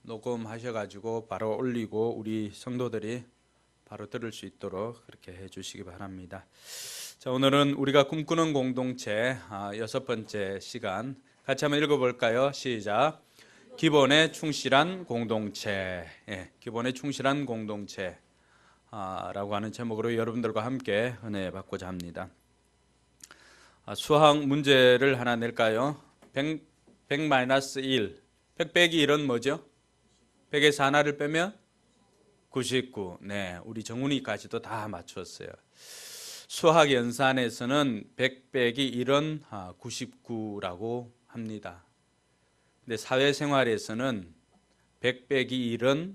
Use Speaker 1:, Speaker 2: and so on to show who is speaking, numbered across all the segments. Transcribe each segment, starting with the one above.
Speaker 1: 녹음하셔가지고 바로 올리고 우리 성도들이 바로 들을 수 있도록 그렇게 해주시기 바랍니다. 자, 오늘은 우리가 꿈꾸는 공동체 6번째 시간 같이 한번 읽어볼까요? 시작. 기본에 충실한 공동체. 기본에 충실한 공동체 라고 하는 제목으로 여러분들과 함께 은혜 받고자 합니다. 수학 문제를 하나 낼까요? 100-1 100 빼기 1은 뭐죠? 100에서 하나를 빼면 99. 네, 우리 정훈이까지도 다 맞췄어요. 수학 연산에서는 100 빼기 1은 99라고 합니다. 근데 사회생활에서는 100 빼기 1은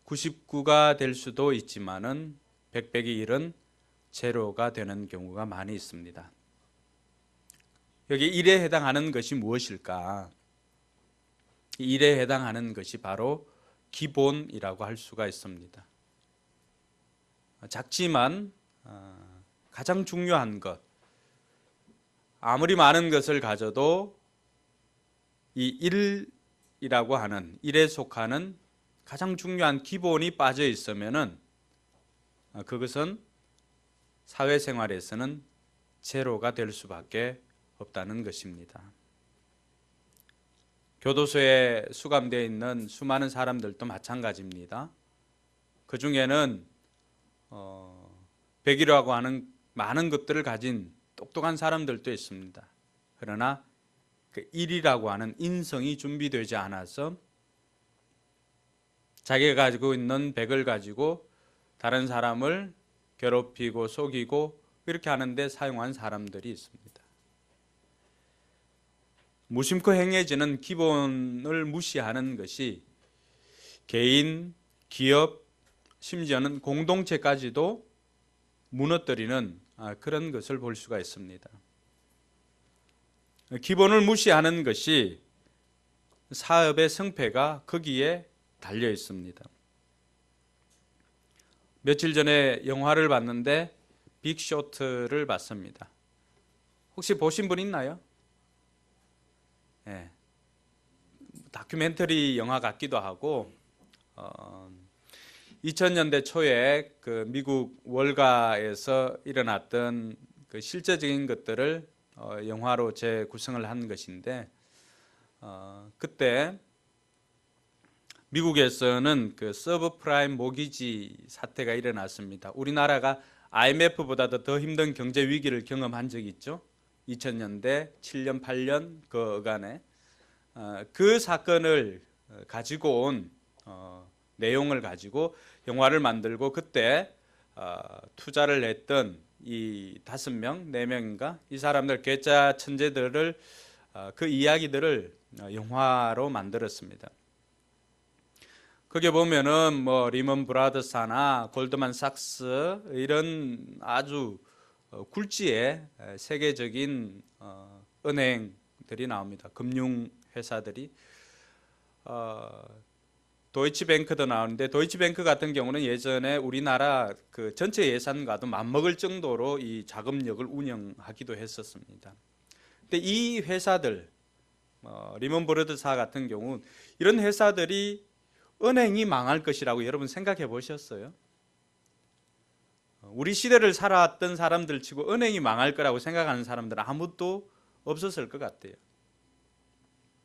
Speaker 1: 99가 될 수도 있지만은 100 빼기 1은 제로가 되는 경우가 많이 있습니다. 여기 1에 해당하는 것이 무엇일까? 1에 해당하는 것이 바로 기본이라고 할 수가 있습니다. 작지만 가장 중요한 것, 아무리 많은 것을 가져도 이 1이라고 하는 1에 속하는 가장 중요한 기본이 빠져 있으면은 그것은 사회생활에서는 제로가 될 수밖에 없다는 것입니다. 교도소에 수감되어 있는 수많은 사람들도 마찬가지입니다. 그 중에는 100이라고 하는 많은 것들을 가진 똑똑한 사람들도 있습니다. 그러나 그 1이라고 하는 인성이 준비되지 않아서 자기가 가지고 있는 100을 가지고 다른 사람을 괴롭히고 속이고 이렇게 하는데 사용한 사람들이 있습니다. 무심코 행해지는 기본을 무시하는 것이 개인, 기업, 심지어는 공동체까지도 무너뜨리는 그런 것을 볼 수가 있습니다. 기본을 무시하는 것이 사업의 성패가 거기에 달려 있습니다. 며칠 전에 영화를 봤는데 빅쇼트를 봤습니다. 혹시 보신 분 있나요? 네. 다큐멘터리 영화 같기도 하고 2000년대 초에 그 미국 월가에서 일어났던 그 실제적인 것들을 영화로 재구성을 한 것인데 그때 미국에서는 그 서브프라임 모기지 사태가 일어났습니다. 우리나라가 IMF보다도 더 힘든 경제 위기를 경험한 적이 있죠. 2000년대 7년 8년 그 어간에 그 사건을 가지고 온 내용을 가지고 영화를 만들고 그때 투자를 했던 이 5명, 4명인가 이 사람들 괴짜 천재들을 그 이야기들을 영화로 만들었습니다. 거기에 보면은 뭐 리먼 브라더스나 골드만삭스 이런 아주 굴지의 세계적인 은행들이 나옵니다. 금융 회사들이 도이치뱅크도 나오는데 도이치뱅크 같은 경우는 예전에 우리나라 그 전체 예산과도 맞먹을 정도로 이 자금력을 운영하기도 했었습니다. 근데 이 회사들 리먼 브라더스사 같은 경우는 이런 회사들이 은행이 망할 것이라고 여러분 생각해 보셨어요? 우리 시대를 살아왔던 사람들 치고 은행이 망할 거라고 생각하는 사람들은 아무도 없었을 것 같아요.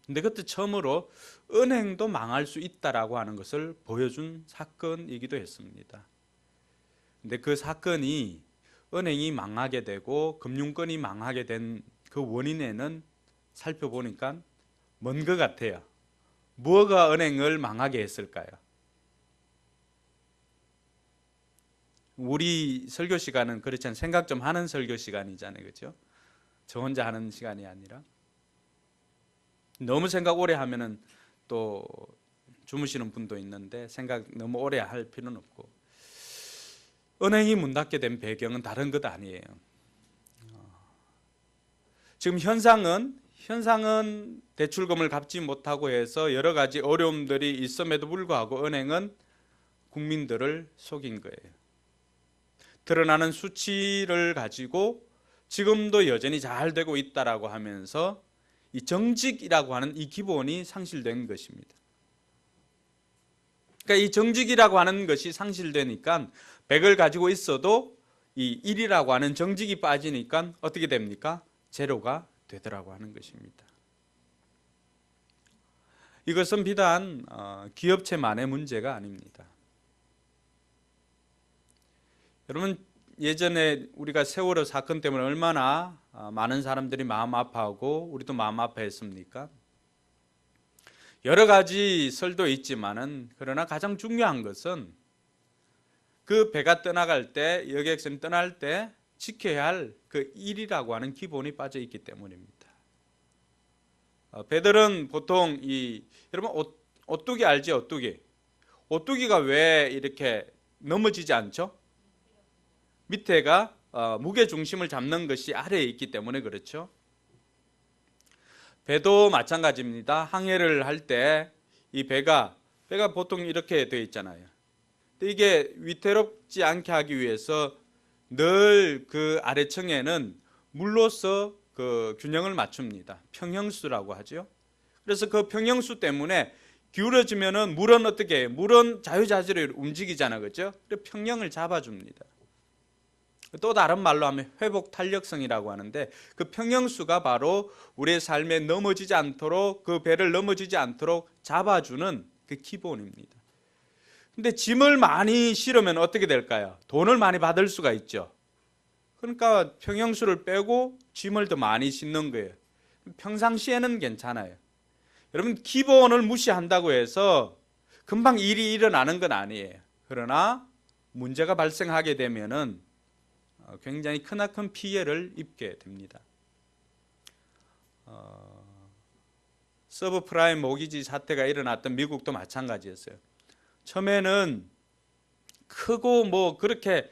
Speaker 1: 근데 그때 처음으로 은행도 망할 수 있다라고 하는 것을 보여준 사건이기도 했습니다. 근데 그 사건이 은행이 망하게 되고 금융권이 망하게 된 그 원인에는 살펴보니까 먼 것 같아요. 뭐가 은행을 망하게 했을까요? 우리 설교 시간은 그렇지 않은 생각 좀 하는 설교 시간이잖아요. 그렇죠? 저 혼자 하는 시간이 아니라 너무 생각 오래 하면은 또 주무시는 분도 있는데 생각 너무 오래 할 필요는 없고 은행이 문 닫게 된 배경은 다른 것 아니에요. 지금 현상은 대출금을 갚지 못하고 해서 여러 가지 어려움들이 있음에도 불구하고 은행은 국민들을 속인 거예요. 드러나는 수치를 가지고 지금도 여전히 잘 되고 있다라고 하면서 이 정직이라고 하는 이 기본이 상실된 것입니다. 그러니까 이 정직이라고 하는 것이 상실되니까 100을 가지고 있어도 이 1이라고 하는 정직이 빠지니까 어떻게 됩니까? 제로가 되더라고 하는 것입니다. 이것은 비단 기업체만의 문제가 아닙니다. 여러분, 예전에 우리가 세월호 사건 때문에 얼마나 많은 사람들이 마음 아파하고 우리도 마음 아파했습니까? 여러 가지 설도 있지만은, 그러나 가장 중요한 것은 그 배가 떠나갈 때, 여객선이 떠날 때 지켜야 할 그 일이라고 하는 기본이 빠져 있기 때문입니다. 배들은 보통 여러분 오뚜기 알지? 오뚜기가 왜 이렇게 넘어지지 않죠? 밑에가 무게 중심을 잡는 것이 아래에 있기 때문에 그렇죠. 배도 마찬가지입니다. 항해를 할 때 이 배가 보통 이렇게 되어 있잖아요. 근데 이게 위태롭지 않게 하기 위해서 늘 그 아래층에는 물로서 그 균형을 맞춥니다. 평형수라고 하죠. 그래서 그 평형수 때문에 기울어지면은 물은 어떻게 해요? 물은 자유자재로 움직이잖아, 그렇죠? 그래서 평형을 잡아줍니다. 또 다른 말로 하면 회복 탄력성이라고 하는데, 그 평형수가 바로 우리의 삶에 넘어지지 않도록, 그 배를 넘어지지 않도록 잡아주는 그 기본입니다. 근데 짐을 많이 실으면 어떻게 될까요? 돈을 많이 받을 수가 있죠. 그러니까 평형수를 빼고 짐을 더 많이 싣는 거예요. 평상시에는 괜찮아요. 여러분, 기본을 무시한다고 해서 금방 일이 일어나는 건 아니에요. 그러나 문제가 발생하게 되면은 굉장히 크나큰 피해를 입게 됩니다. 서브프라임 모기지 사태가 일어났던 미국도 마찬가지였어요. 처음에는 크고 뭐 그렇게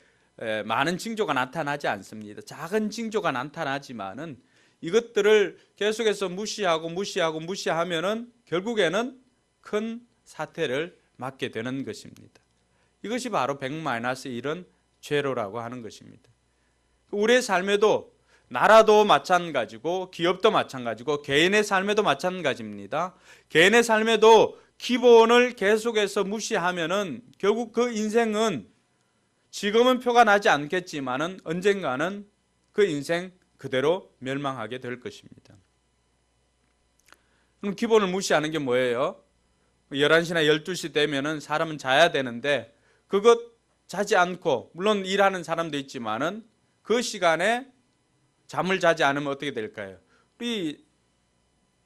Speaker 1: 많은 징조가 나타나지 않습니다. 작은 징조가 나타나지만은 이것들을 계속해서 무시하면은 결국에는 큰 사태를 맞게 되는 것입니다. 이것이 바로 100-1은 죄로라고 하는 것입니다. 우리의 삶에도, 나라도 마찬가지고 기업도 마찬가지고 개인의 삶에도 마찬가지입니다. 개인의 삶에도 기본을 계속해서 무시하면은 결국 그 인생은 지금은 표가 나지 않겠지만은 언젠가는 그 인생 그대로 멸망하게 될 것입니다. 그럼 기본을 무시하는 게 뭐예요? 11시나 12시 되면은 사람은 자야 되는데 그것 자지 않고, 물론 일하는 사람도 있지만은 그 시간에 잠을 자지 않으면 어떻게 될까요? 우리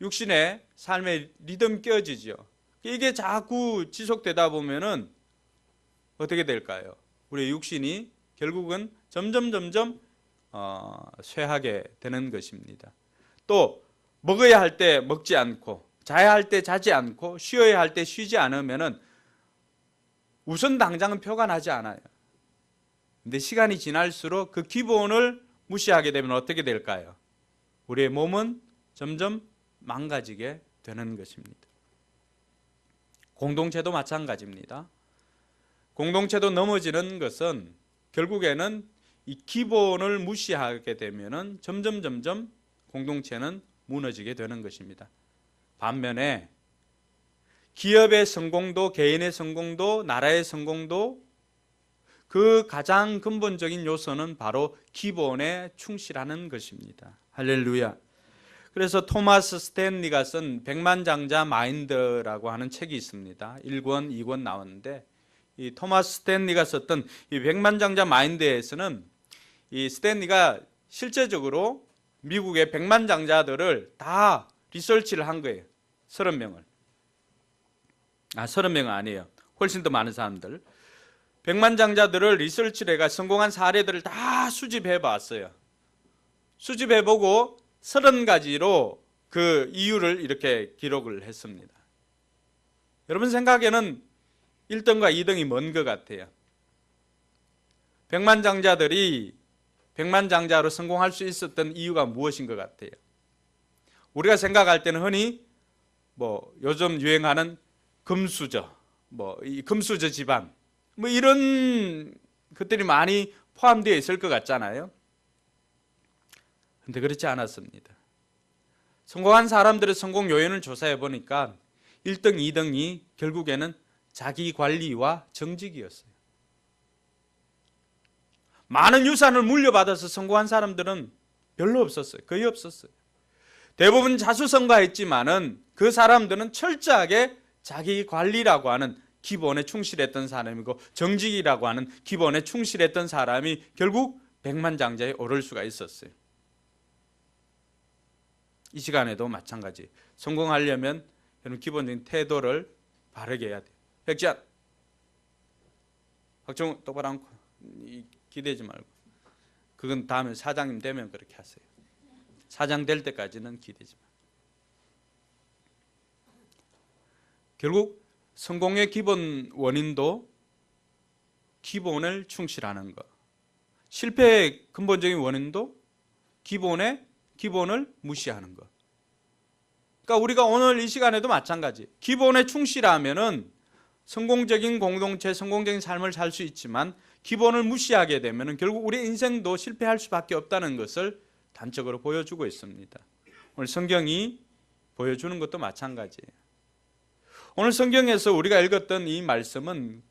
Speaker 1: 육신의 삶의 리듬 깨어지죠. 이게 자꾸 지속되다 보면은 어떻게 될까요? 우리 육신이 결국은 점점 쇠하게 되는 것입니다. 또 먹어야 할 때 먹지 않고, 자야 할 때 자지 않고, 쉬어야 할 때 쉬지 않으면은 우선 당장은 표가 나지 않아요. 근데 시간이 지날수록 그 기본을 무시하게 되면 어떻게 될까요? 우리의 몸은 점점 망가지게 되는 것입니다. 공동체도 마찬가지입니다. 공동체도 넘어지는 것은 결국에는 이 기본을 무시하게 되면은 점점 공동체는 무너지게 되는 것입니다. 반면에 기업의 성공도, 개인의 성공도, 나라의 성공도 그 가장 근본적인 요소는 바로 기본에 충실하는 것입니다. 할렐루야. 그래서 토마스 스탠리가 쓴 백만장자 마인드라고 하는 책이 있습니다. 1권, 2권 나왔는데, 이 토마스 스탠리가 썼던 이 백만장자 마인드에서는 이 스탠리가 실제적으로 미국의 백만장자들을 다 리서치를 한 거예요. 30명을. 30명은 아니에요. 훨씬 더 많은 사람들. 백만장자들을 리서치를 해가 성공한 사례들을 다 수집해 봤어요. 수집해 보고 30가지로 그 이유를 이렇게 기록을 했습니다. 여러분 생각에는 1등과 2등이 뭔 것 같아요? 백만장자들이 백만장자로 성공할 수 있었던 이유가 무엇인 것 같아요? 우리가 생각할 때는 흔히 뭐 요즘 유행하는 금수저, 뭐 이 금수저 집안, 뭐 이런 것들이 많이 포함되어 있을 것 같잖아요. 근데 그렇지 않았습니다. 성공한 사람들의 성공 요인을 조사해 보니까 1등, 2등이 결국에는 자기 관리와 정직이었어요. 많은 유산을 물려받아서 성공한 사람들은 별로 없었어요. 거의 없었어요. 대부분 자수성가했지만은 그 사람들은 철저하게 자기 관리라고 하는 기본에 충실했던 사람이고 정직이라고 하는 기본에 충실했던 사람이 결국 백만장자에 오를 수가 있었어요. 이 시간에도 마찬가지. 성공하려면 여러분 기본적인 태도를 바르게 해야 돼요. 백지환, 박정우 똑바로 앉고 기대지 말고. 그건 다음에 사장님 되면 그렇게 하세요. 사장 될 때까지는 기대지 말고. 결국 성공의 기본 원인도 기본을 충실하는 것. 실패의 근본적인 원인도 기본을 무시하는 것. 그러니까 우리가 오늘 이 시간에도 마찬가지. 기본에 충실하면은 성공적인 공동체, 성공적인 삶을 살 수 있지만 기본을 무시하게 되면은 결국 우리 인생도 실패할 수밖에 없다는 것을 단적으로 보여주고 있습니다. 오늘 성경이 보여주는 것도 마찬가지예요. 오늘 성경에서 우리가 읽었던 이 말씀은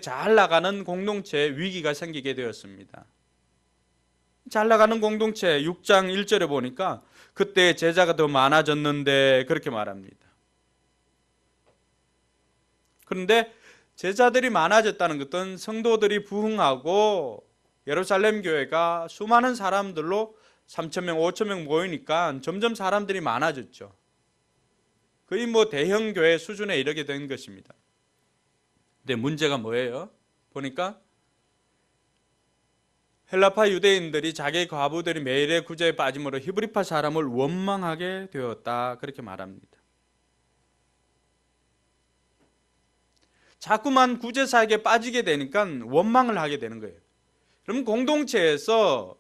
Speaker 1: 잘 나가는 공동체에 위기가 생기게 되었습니다. 잘 나가는 공동체 6장 1절에 보니까 그때 제자가 더 많아졌는데 그렇게 말합니다. 그런데 제자들이 많아졌다는 것은 성도들이 부흥하고 예루살렘 교회가 수많은 사람들로 3,000명, 5,000명 모이니까 점점 사람들이 많아졌죠. 거의 대형 교회 수준에 이르게 된 것입니다. 근데 문제가 뭐예요? 보니까 헬라파 유대인들이 자기 과부들이 매일의 구제에 빠짐으로 히브리파 사람을 원망하게 되었다. 그렇게 말합니다. 자꾸만 구제사에게 빠지게 되니까 원망을 하게 되는 거예요. 그럼 공동체에서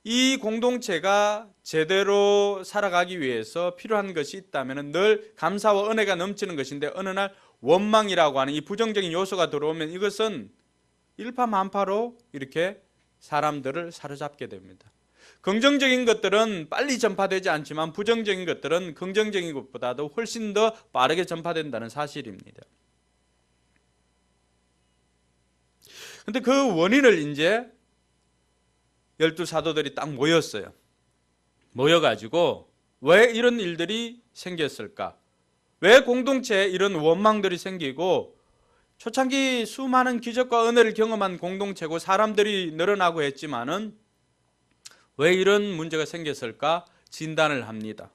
Speaker 1: 이 공동체가 제대로 살아가기 위해서 필요한 것이 있다면 늘 감사와 은혜가 넘치는 것인데 어느 날 원망이라고 하는 이 부정적인 요소가 들어오면 이것은 일파만파로 이렇게 사람들을 사로잡게 됩니다. 긍정적인 것들은 빨리 전파되지 않지만 부정적인 것들은 긍정적인 것보다도 훨씬 더 빠르게 전파된다는 사실입니다. 근데 그 원인을 이제 12사도들이 딱 모였어요. 모여가지고 왜 이런 일들이 생겼을까? 왜 공동체에 이런 원망들이 생기고 초창기 수많은 기적과 은혜를 경험한 공동체고 사람들이 늘어나고 했지만은 왜 이런 문제가 생겼을까? 진단을 합니다.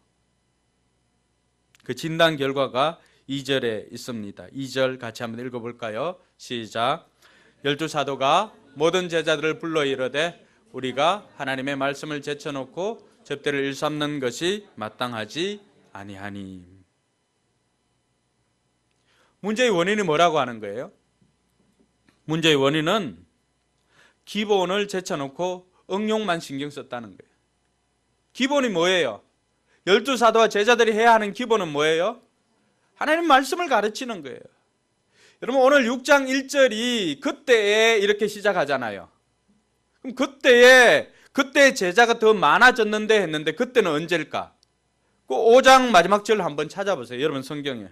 Speaker 1: 그 진단 결과가 2절에 있습니다. 2절 같이 한번 읽어볼까요? 시작. 12사도가 모든 제자들을 불러 이르되 우리가 하나님의 말씀을 제쳐놓고 접대를 일삼는 것이 마땅하지 아니하니. 문제의 원인이 뭐라고 하는 거예요? 문제의 원인은 기본을 제쳐놓고 응용만 신경 썼다는 거예요. 기본이 뭐예요? 12사도와 제자들이 해야 하는 기본은 뭐예요? 하나님 말씀을 가르치는 거예요. 여러분 오늘 6장 1절이 그때에 이렇게 시작하잖아요. 그럼 그때 제자가 더 많아졌는데 했는데 그때는 언제일까? 그 5장 마지막 절 한번 찾아보세요. 여러분 성경에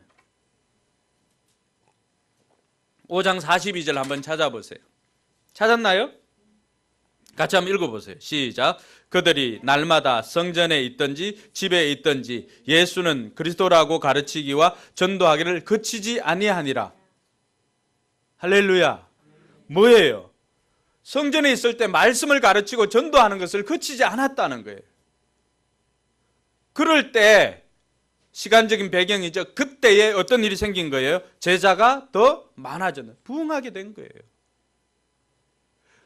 Speaker 1: 5장 42절 한번 찾아보세요. 찾았나요? 같이 한번 읽어보세요. 시작. 그들이 날마다 성전에 있든지 집에 있든지 예수는 그리스도라고 가르치기와 전도하기를 그치지 아니하니라. 할렐루야. 뭐예요? 성전에 있을 때 말씀을 가르치고 전도하는 것을 그치지 않았다는 거예요. 그럴 때 시간적인 배경이죠. 그때에 어떤 일이 생긴 거예요? 제자가 더 많아졌는, 부흥하게 된 거예요.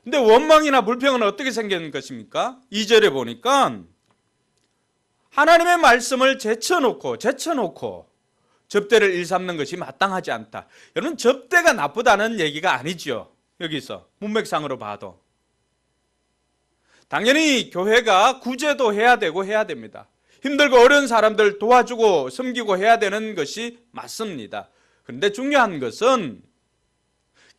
Speaker 1: 근데 원망이나 불평은 어떻게 생기는 것입니까? 2절에 보니까 하나님의 말씀을 제쳐놓고 접대를 일삼는 것이 마땅하지 않다. 여러분 접대가 나쁘다는 얘기가 아니죠. 여기서 문맥상으로 봐도 당연히 교회가 구제도 해야 되고 해야 됩니다. 힘들고 어려운 사람들 도와주고 섬기고 해야 되는 것이 맞습니다. 그런데 중요한 것은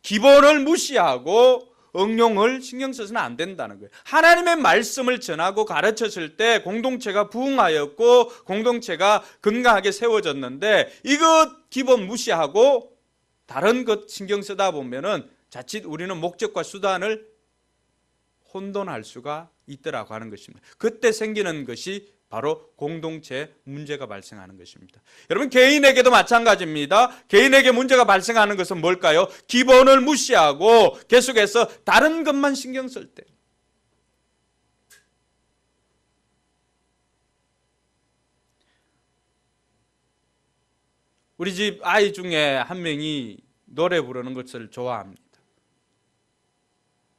Speaker 1: 기본을 무시하고 응용을 신경 써서는 안 된다는 거예요. 하나님의 말씀을 전하고 가르쳤을 때 공동체가 부흥하였고 공동체가 건강하게 세워졌는데 이것 기본 무시하고 다른 것 신경 쓰다 보면은 자칫 우리는 목적과 수단을 혼돈할 수가 있더라고 하는 것입니다. 그때 생기는 것이 바로 공동체 문제가 발생하는 것입니다. 여러분, 개인에게도 마찬가지입니다. 개인에게 문제가 발생하는 것은 뭘까요? 기본을 무시하고 계속해서 다른 것만 신경 쓸 때. 우리 집 아이 중에 한 명이 노래 부르는 것을 좋아합니다.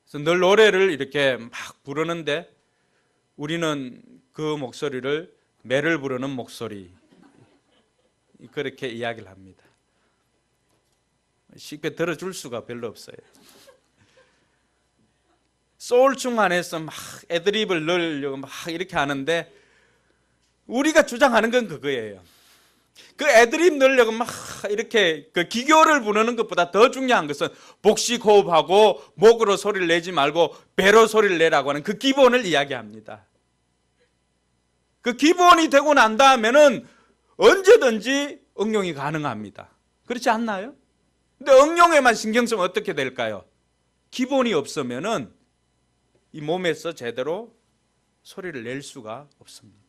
Speaker 1: 그래서 늘 노래를 이렇게 막 부르는데 우리는 그 목소리를 매를 부르는 목소리, 그렇게 이야기를 합니다. 쉽게 들어줄 수가 별로 없어요. 소울충 안에서 막 애드립을 넣으려고 막 이렇게 하는데 우리가 주장하는 건 그거예요. 그 애드립 넣으려고 막 이렇게 그 기교를 부르는 것보다 더 중요한 것은 복식 호흡하고 목으로 소리를 내지 말고 배로 소리를 내라고 하는 그 기본을 이야기합니다. 그 기본이 되고 난 다음에는 언제든지 응용이 가능합니다. 그렇지 않나요? 근데 응용에만 신경 쓰면 어떻게 될까요? 기본이 없으면은 이 몸에서 제대로 소리를 낼 수가 없습니다.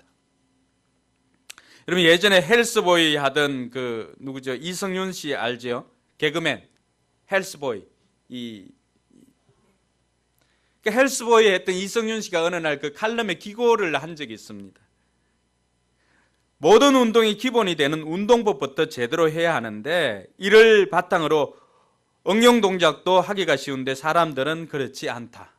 Speaker 1: 여러분, 예전에 헬스보이 하던 그 누구죠? 이성윤 씨 알죠? 개그맨 헬스보이. 그 헬스보이 했던 이성윤 씨가 어느 날 그 칼럼에 기고를 한 적이 있습니다. 모든 운동이 기본이 되는 운동법부터 제대로 해야 하는데 이를 바탕으로 응용 동작도 하기가 쉬운데 사람들은 그렇지 않다.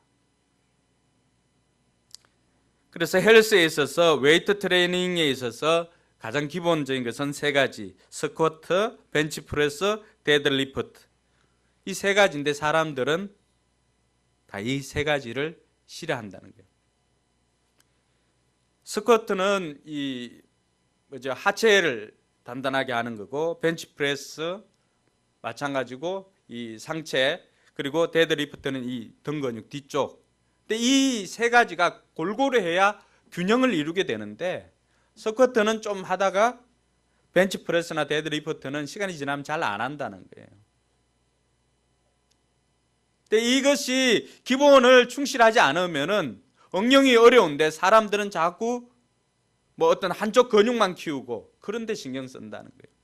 Speaker 1: 그래서 헬스에 있어서 웨이트 트레이닝에 있어서 가장 기본적인 것은 세 가지: 스쿼트, 벤치프레스, 데드리프트. 이 세 가지인데 사람들은 다 이 세 가지를 싫어한다는 거예요. 스쿼트는 하체를 단단하게 하는 거고, 벤치프레스 마찬가지고 이 상체, 그리고 데드리프트는 이 등 근육 뒤쪽. 근데 이 세 가지가 골고루 해야 균형을 이루게 되는데 스쿼트는 좀 하다가 벤치프레스나 데드리프트는 시간이 지나면 잘 안 한다는 거예요. 근데 이것이 기본을 충실하지 않으면은 응용이 어려운데 사람들은 자꾸 뭐 어떤 한쪽 근육만 키우고 그런 데 신경 쓴다는 거예요.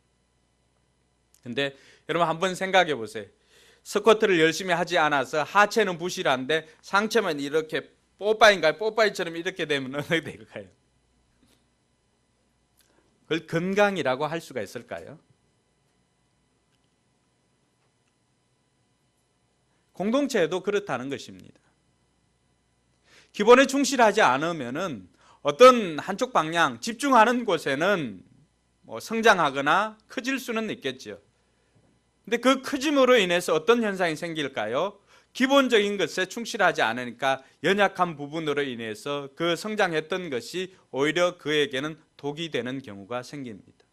Speaker 1: 근데 여러분 한번 생각해 보세요. 스쿼트를 열심히 하지 않아서 하체는 부실한데 상체만 이렇게 뽀빠이처럼 이렇게 되면 어떻게 될까요? 그걸 건강이라고 할 수가 있을까요? 공동체도 그렇다는 것입니다. 기본에 충실하지 않으면은 어떤 한쪽 방향 집중하는 곳에는 뭐 성장하거나 커질 수는 있겠죠. 근데 그 커짐으로 인해서 어떤 현상이 생길까요? 기본적인 것에 충실하지 않으니까 연약한 부분으로 인해서 그 성장했던 것이 오히려 그에게는 독이 되는 경우가 생깁니다.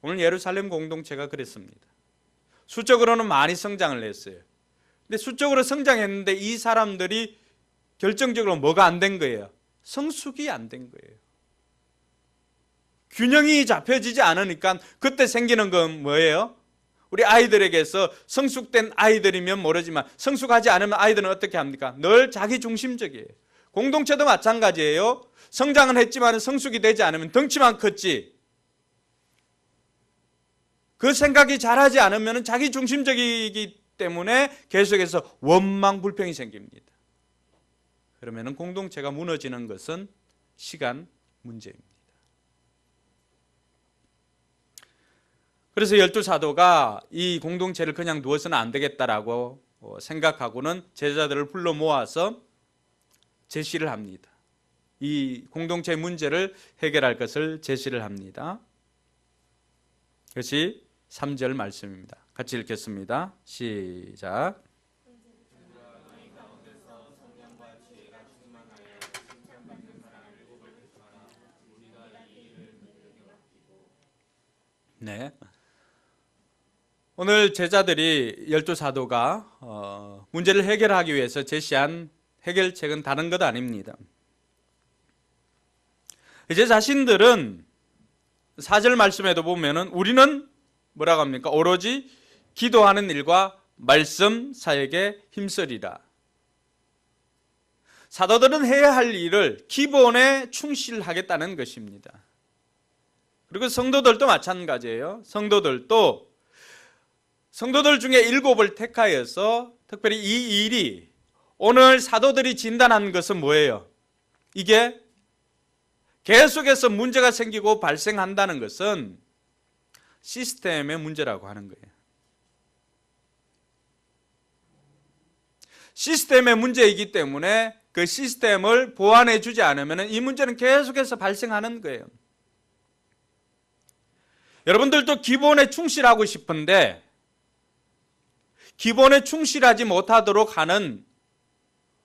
Speaker 1: 오늘 예루살렘 공동체가 그랬습니다. 수적으로는 많이 성장을 했어요. 근데 수적으로 성장했는데 이 사람들이 결정적으로 뭐가 안 된 거예요? 성숙이 안 된 거예요. 균형이 잡혀지지 않으니까 그때 생기는 건 뭐예요? 우리 아이들에게서 성숙된 아이들이면 모르지만 성숙하지 않으면 아이들은 어떻게 합니까? 늘 자기중심적이에요. 공동체도 마찬가지예요. 성장은 했지만 성숙이 되지 않으면 덩치만 컸지. 그 생각이 자라지 않으면 자기중심적이기 때문에 계속해서 원망, 불평이 생깁니다. 그러면 공동체가 무너지는 것은 시간 문제입니다. 그래서 12사도가 이 공동체를 그냥 두어서는 안 되겠다라고 생각하고는 제자들을 불러 모아서 제시를 합니다. 이 공동체 문제를 해결할 것을 제시를 합니다. 그것이 3절 말씀입니다. 같이 읽겠습니다. 시작. 네. 오늘 제자들이 12사도가 문제를 해결하기 위해서 제시한 해결책은 다른 것 아닙니다. 이제 자신들은 4절 말씀에도 보면은 우리는 뭐라고 합니까? 오로지 기도하는 일과 말씀 사역에 힘쓰리라. 사도들은 해야 할 일을 기본에 충실하겠다는 것입니다. 그리고 성도들도 마찬가지예요. 성도들 중에 7을 택하여서 특별히 이 일이 오늘 사도들이 진단한 것은 뭐예요? 이게 계속해서 문제가 생기고 발생한다는 것은 시스템의 문제라고 하는 거예요. 시스템의 문제이기 때문에 그 시스템을 보완해 주지 않으면 이 문제는 계속해서 발생하는 거예요. 여러분들도 기본에 충실하고 싶은데 기본에 충실하지 못하도록 하는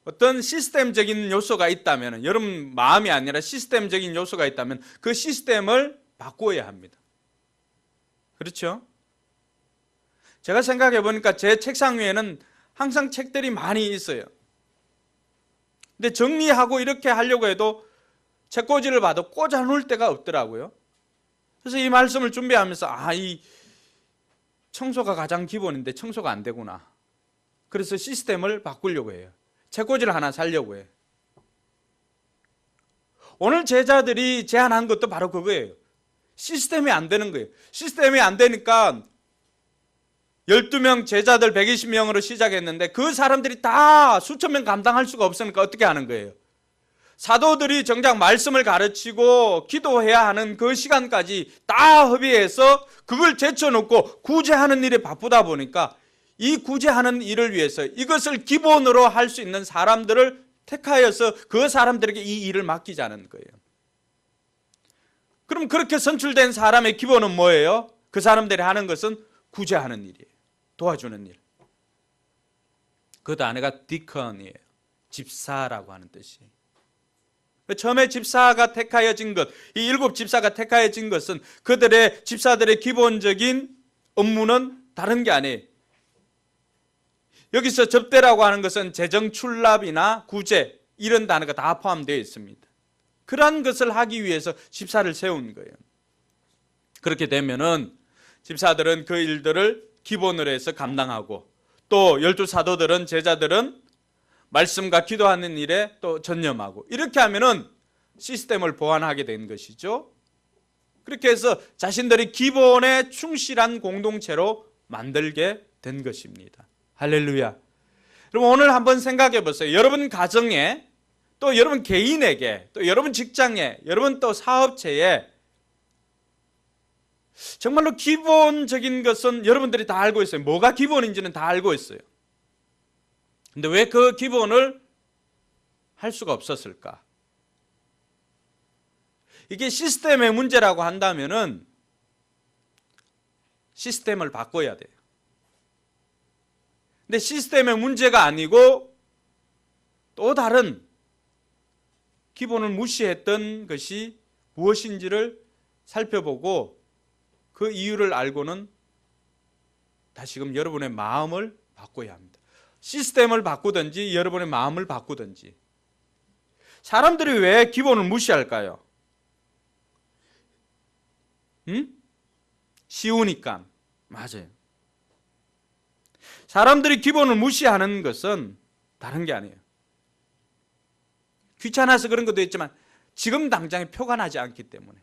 Speaker 1: 어떤 시스템적인 요소가 있다면, 여러분 마음이 아니라 시스템적인 요소가 있다면 그 시스템을 바꾸어야 합니다. 그렇죠? 제가 생각해 보니까 제 책상 위에는 항상 책들이 많이 있어요. 근데 정리하고 이렇게 하려고 해도 책꽂이를 봐도 꽂아 놓을 데가 없더라고요. 그래서 이 말씀을 준비하면서 이 청소가 가장 기본인데 청소가 안 되구나. 그래서 시스템을 바꾸려고 해요. 책꽂이를 하나 사려고 해요. 오늘 제자들이 제안한 것도 바로 그거예요. 시스템이 안 되는 거예요. 시스템이 안 되니까 12명 제자들 120명으로 시작했는데 그 사람들이 다 수천 명 감당할 수가 없으니까 어떻게 하는 거예요? 사도들이 정작 말씀을 가르치고 기도해야 하는 그 시간까지 다 협의해서 그걸 제쳐놓고 구제하는 일에 바쁘다 보니까 이 구제하는 일을 위해서 이것을 기본으로 할 수 있는 사람들을 택하여서 그 사람들에게 이 일을 맡기자는 거예요. 그럼 그렇게 선출된 사람의 기본은 뭐예요? 그 사람들이 하는 것은 구제하는 일이에요. 도와주는 일. 그 단어가 디컨이에요. 집사라고 하는 뜻이에요. 처음에 집사가 택하여진 것, 이 7 집사가 택하여진 것은 그들의 집사들의 기본적인 업무는 다른 게 아니에요. 여기서 접대라고 하는 것은 재정 출납이나 구제 이런 단어가 다 포함되어 있습니다. 그러한 것을 하기 위해서 집사를 세운 거예요. 그렇게 되면은 집사들은 그 일들을 기본으로 해서 감당하고 또 12 사도들은 제자들은 말씀과 기도하는 일에 또 전념하고 이렇게 하면은 시스템을 보완하게 된 것이죠. 그렇게 해서 자신들이 기본에 충실한 공동체로 만들게 된 것입니다. 할렐루야. 그럼 오늘 한번 생각해 보세요. 여러분 가정에 또 여러분 개인에게 또 여러분 직장에 여러분 또 사업체에 정말로 기본적인 것은 여러분들이 다 알고 있어요. 뭐가 기본인지는 다 알고 있어요. 근데 왜 그 기본을 할 수가 없었을까? 이게 시스템의 문제라고 한다면은 시스템을 바꿔야 돼요. 근데 시스템의 문제가 아니고 또 다른 기본을 무시했던 것이 무엇인지를 살펴보고 그 이유를 알고는 다시금 여러분의 마음을 바꿔야 합니다. 시스템을 바꾸든지 여러분의 마음을 바꾸든지. 사람들이 왜 기본을 무시할까요? 쉬우니까. 맞아요. 사람들이 기본을 무시하는 것은 다른 게 아니에요. 귀찮아서 그런 것도 있지만 지금 당장에 표가 나지 않기 때문에.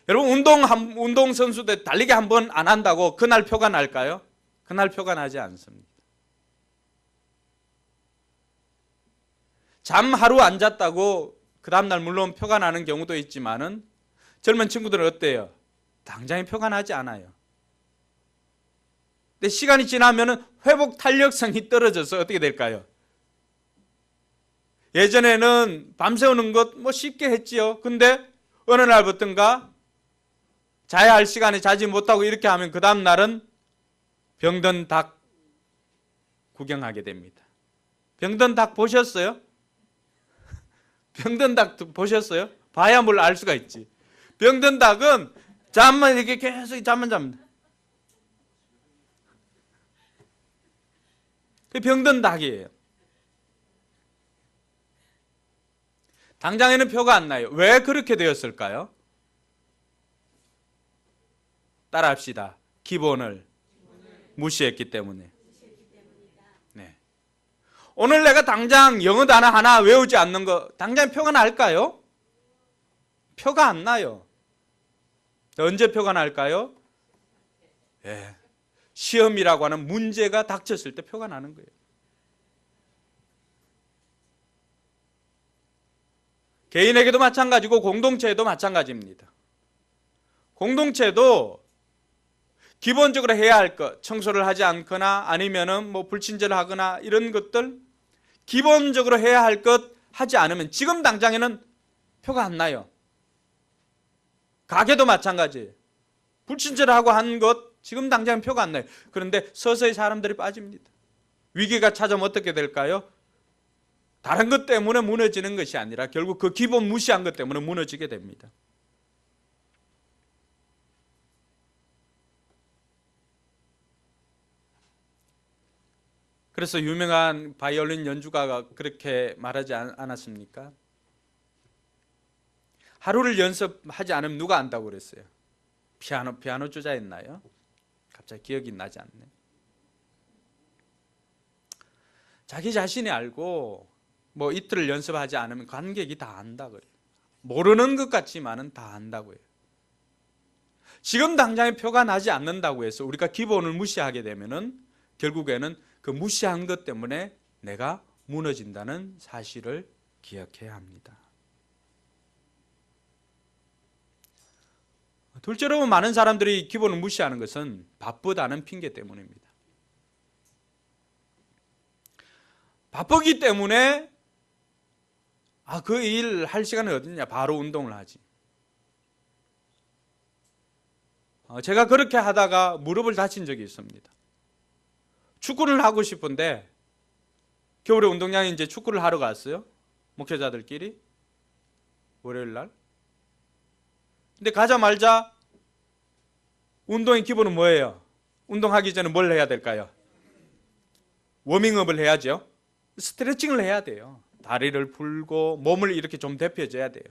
Speaker 1: 여러분 운동선수들 달리기 한 번 안 한다고 그날 표가 날까요? 그날 표가 나지 않습니다. 잠 하루 안 잤다고 그 다음날 물론 표가 나는 경우도 있지만은 젊은 친구들은 어때요? 당장에 표가 나지 않아요. 근데 시간이 지나면은 회복 탄력성이 떨어져서 어떻게 될까요? 예전에는 밤새우는 것 뭐 쉽게 했지요. 근데 어느 날부터인가 자야 할 시간에 자지 못하고 이렇게 하면 그 다음 날은 병든 닭 구경하게 됩니다. 병든 닭 보셨어요? 병든 닭 보셨어요? 봐야 뭘 알 수가 있지. 병든 닭은 잠만 이렇게 계속 잠만 잡니다. 그 병든 닭이에요. 당장에는 표가 안 나요. 왜 그렇게 되었을까요? 따라합시다. 기본을 무시했기 때문에. 네. 오늘 내가 당장 영어 단어 하나 외우지 않는 거 당장 표가 날까요? 표가 안 나요. 언제 표가 날까요? 예. 시험이라고 하는 문제가 닥쳤을 때 표가 나는 거예요. 개인에게도 마찬가지고 공동체에도 마찬가지입니다. 공동체도 기본적으로 해야 할 것, 청소를 하지 않거나 아니면은 뭐 불친절을 하거나 이런 것들 기본적으로 해야 할 것 하지 않으면 지금 당장에는 표가 안 나요. 가게도 마찬가지. 불친절하고 한 것 지금 당장 표가 안 나요. 그런데 서서히 사람들이 빠집니다. 위기가 찾아오면 어떻게 될까요? 다른 것 때문에 무너지는 것이 아니라 결국 그 기본 무시한 것 때문에 무너지게 됩니다. 그래서 유명한 바이올린 연주가가 그렇게 말하지 않았습니까? 하루를 연습하지 않으면 누가 안다고 그랬어요? 피아노 주자였나요? 갑자기 기억이 나지 않네. 자기 자신이 알고 뭐 이틀을 연습하지 않으면 관객이 다 안다 그래요. 모르는 것 같지만은 다 안다고 해요. 지금 당장에 표가 나지 않는다고 해서 우리가 기본을 무시하게 되면은 결국에는 그 무시한 것 때문에 내가 무너진다는 사실을 기억해야 합니다. 둘째로 많은 사람들이 기본을 무시하는 것은 바쁘다는 핑계 때문입니다. 바쁘기 때문에 그 일 할 시간이 어딨냐, 바로 운동을 하지. 제가 그렇게 하다가 무릎을 다친 적이 있습니다. 축구를 하고 싶은데 겨울에 운동장에 이제 축구를 하러 갔어요. 목회자들끼리 월요일 날. 근데 가자마자 운동의 기본은 뭐예요? 운동하기 전에 뭘 해야 될까요? 워밍업을 해야죠. 스트레칭을 해야 돼요. 다리를 풀고 몸을 이렇게 좀 데펴줘야 돼요.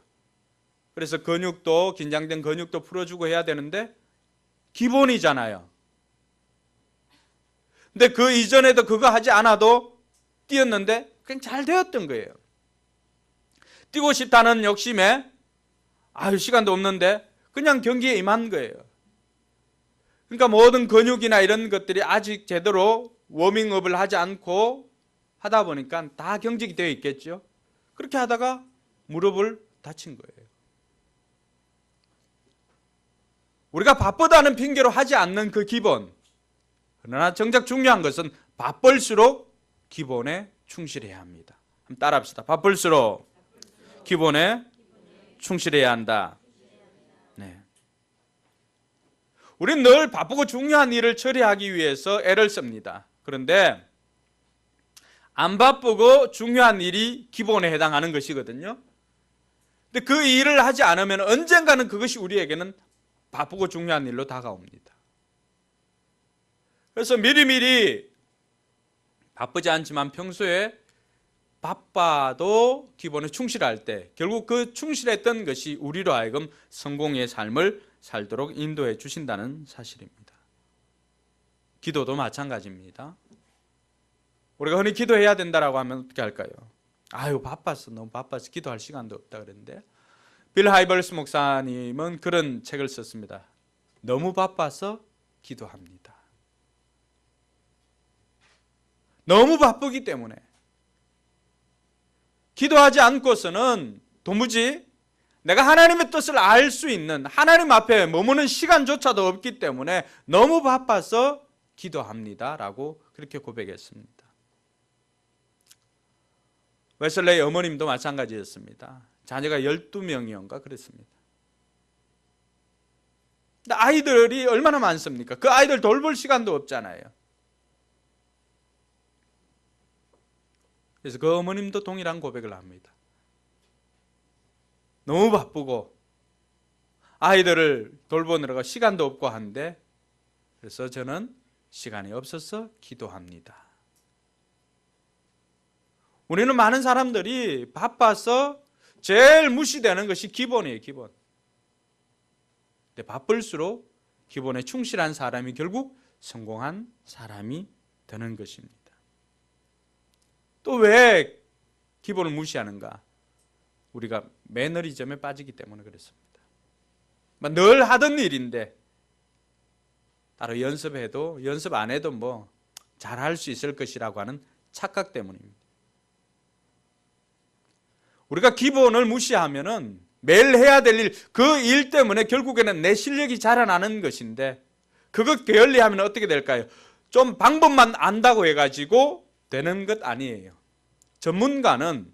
Speaker 1: 그래서 근육도 긴장된 근육도 풀어주고 해야 되는데 기본이잖아요. 근데 그 이전에도 그거 하지 않아도 뛰었는데 그냥 잘 되었던 거예요. 뛰고 싶다는 욕심에 시간도 없는데 그냥 경기에 임한 거예요. 그러니까 모든 근육이나 이런 것들이 아직 제대로 워밍업을 하지 않고 하다 보니까 다 경직이 되어 있겠죠. 그렇게 하다가 무릎을 다친 거예요. 우리가 바쁘다는 핑계로 하지 않는 그 기본, 그러나 정작 중요한 것은 바쁠수록 기본에 충실해야 합니다. 한번 따라합시다. 바쁠수록 기본에 충실해야 한다. 네. 우리는 늘 바쁘고 중요한 일을 처리하기 위해서 애를 씁니다. 그런데 안 바쁘고 중요한 일이 기본에 해당하는 것이거든요. 근데 그 일을 하지 않으면 언젠가는 그것이 우리에게는 바쁘고 중요한 일로 다가옵니다. 그래서 미리미리 바쁘지 않지만 평소에 바빠도 기본에 충실할 때 결국 그 충실했던 것이 우리로 하여금 성공의 삶을 살도록 인도해 주신다는 사실입니다. 기도도 마찬가지입니다. 우리가 흔히 기도해야 된다라고 하면 어떻게 할까요? 바빴어. 너무 바빠서 기도할 시간도 없다 그랬는데 빌 하이벌스 목사님은 그런 책을 썼습니다. 너무 바빠서 기도합니다. 너무 바쁘기 때문에 기도하지 않고서는 도무지 내가 하나님의 뜻을 알 수 있는 하나님 앞에 머무는 시간조차도 없기 때문에 너무 바빠서 기도합니다 라고 그렇게 고백했습니다. 웨슬레이 어머님도 마찬가지였습니다. 자녀가 12명이었는가 그랬습니다. 근데 아이들이 얼마나 많습니까? 그 아이들 돌볼 시간도 없잖아요. 그래서 그 어머님도 동일한 고백을 합니다. 너무 바쁘고 아이들을 돌보느라고 시간도 없고 한데 그래서 저는 시간이 없어서 기도합니다. 우리는 많은 사람들이 바빠서 제일 무시되는 것이 기본이에요. 기본. 근데 바쁠수록 기본에 충실한 사람이 결국 성공한 사람이 되는 것입니다. 또 왜 기본을 무시하는가? 우리가 매너리즘에 빠지기 때문에 그렇습니다. 늘 하던 일인데 따로 연습해도 연습 안 해도 뭐 잘할 수 있을 것이라고 하는 착각 때문입니다. 우리가 기본을 무시하면은 매일 해야 될 일, 그 일 때문에 결국에는 내 실력이 자라나는 것인데 그것 게을리하면 어떻게 될까요? 좀 방법만 안다고 해가지고 되는 것 아니에요. 전문가는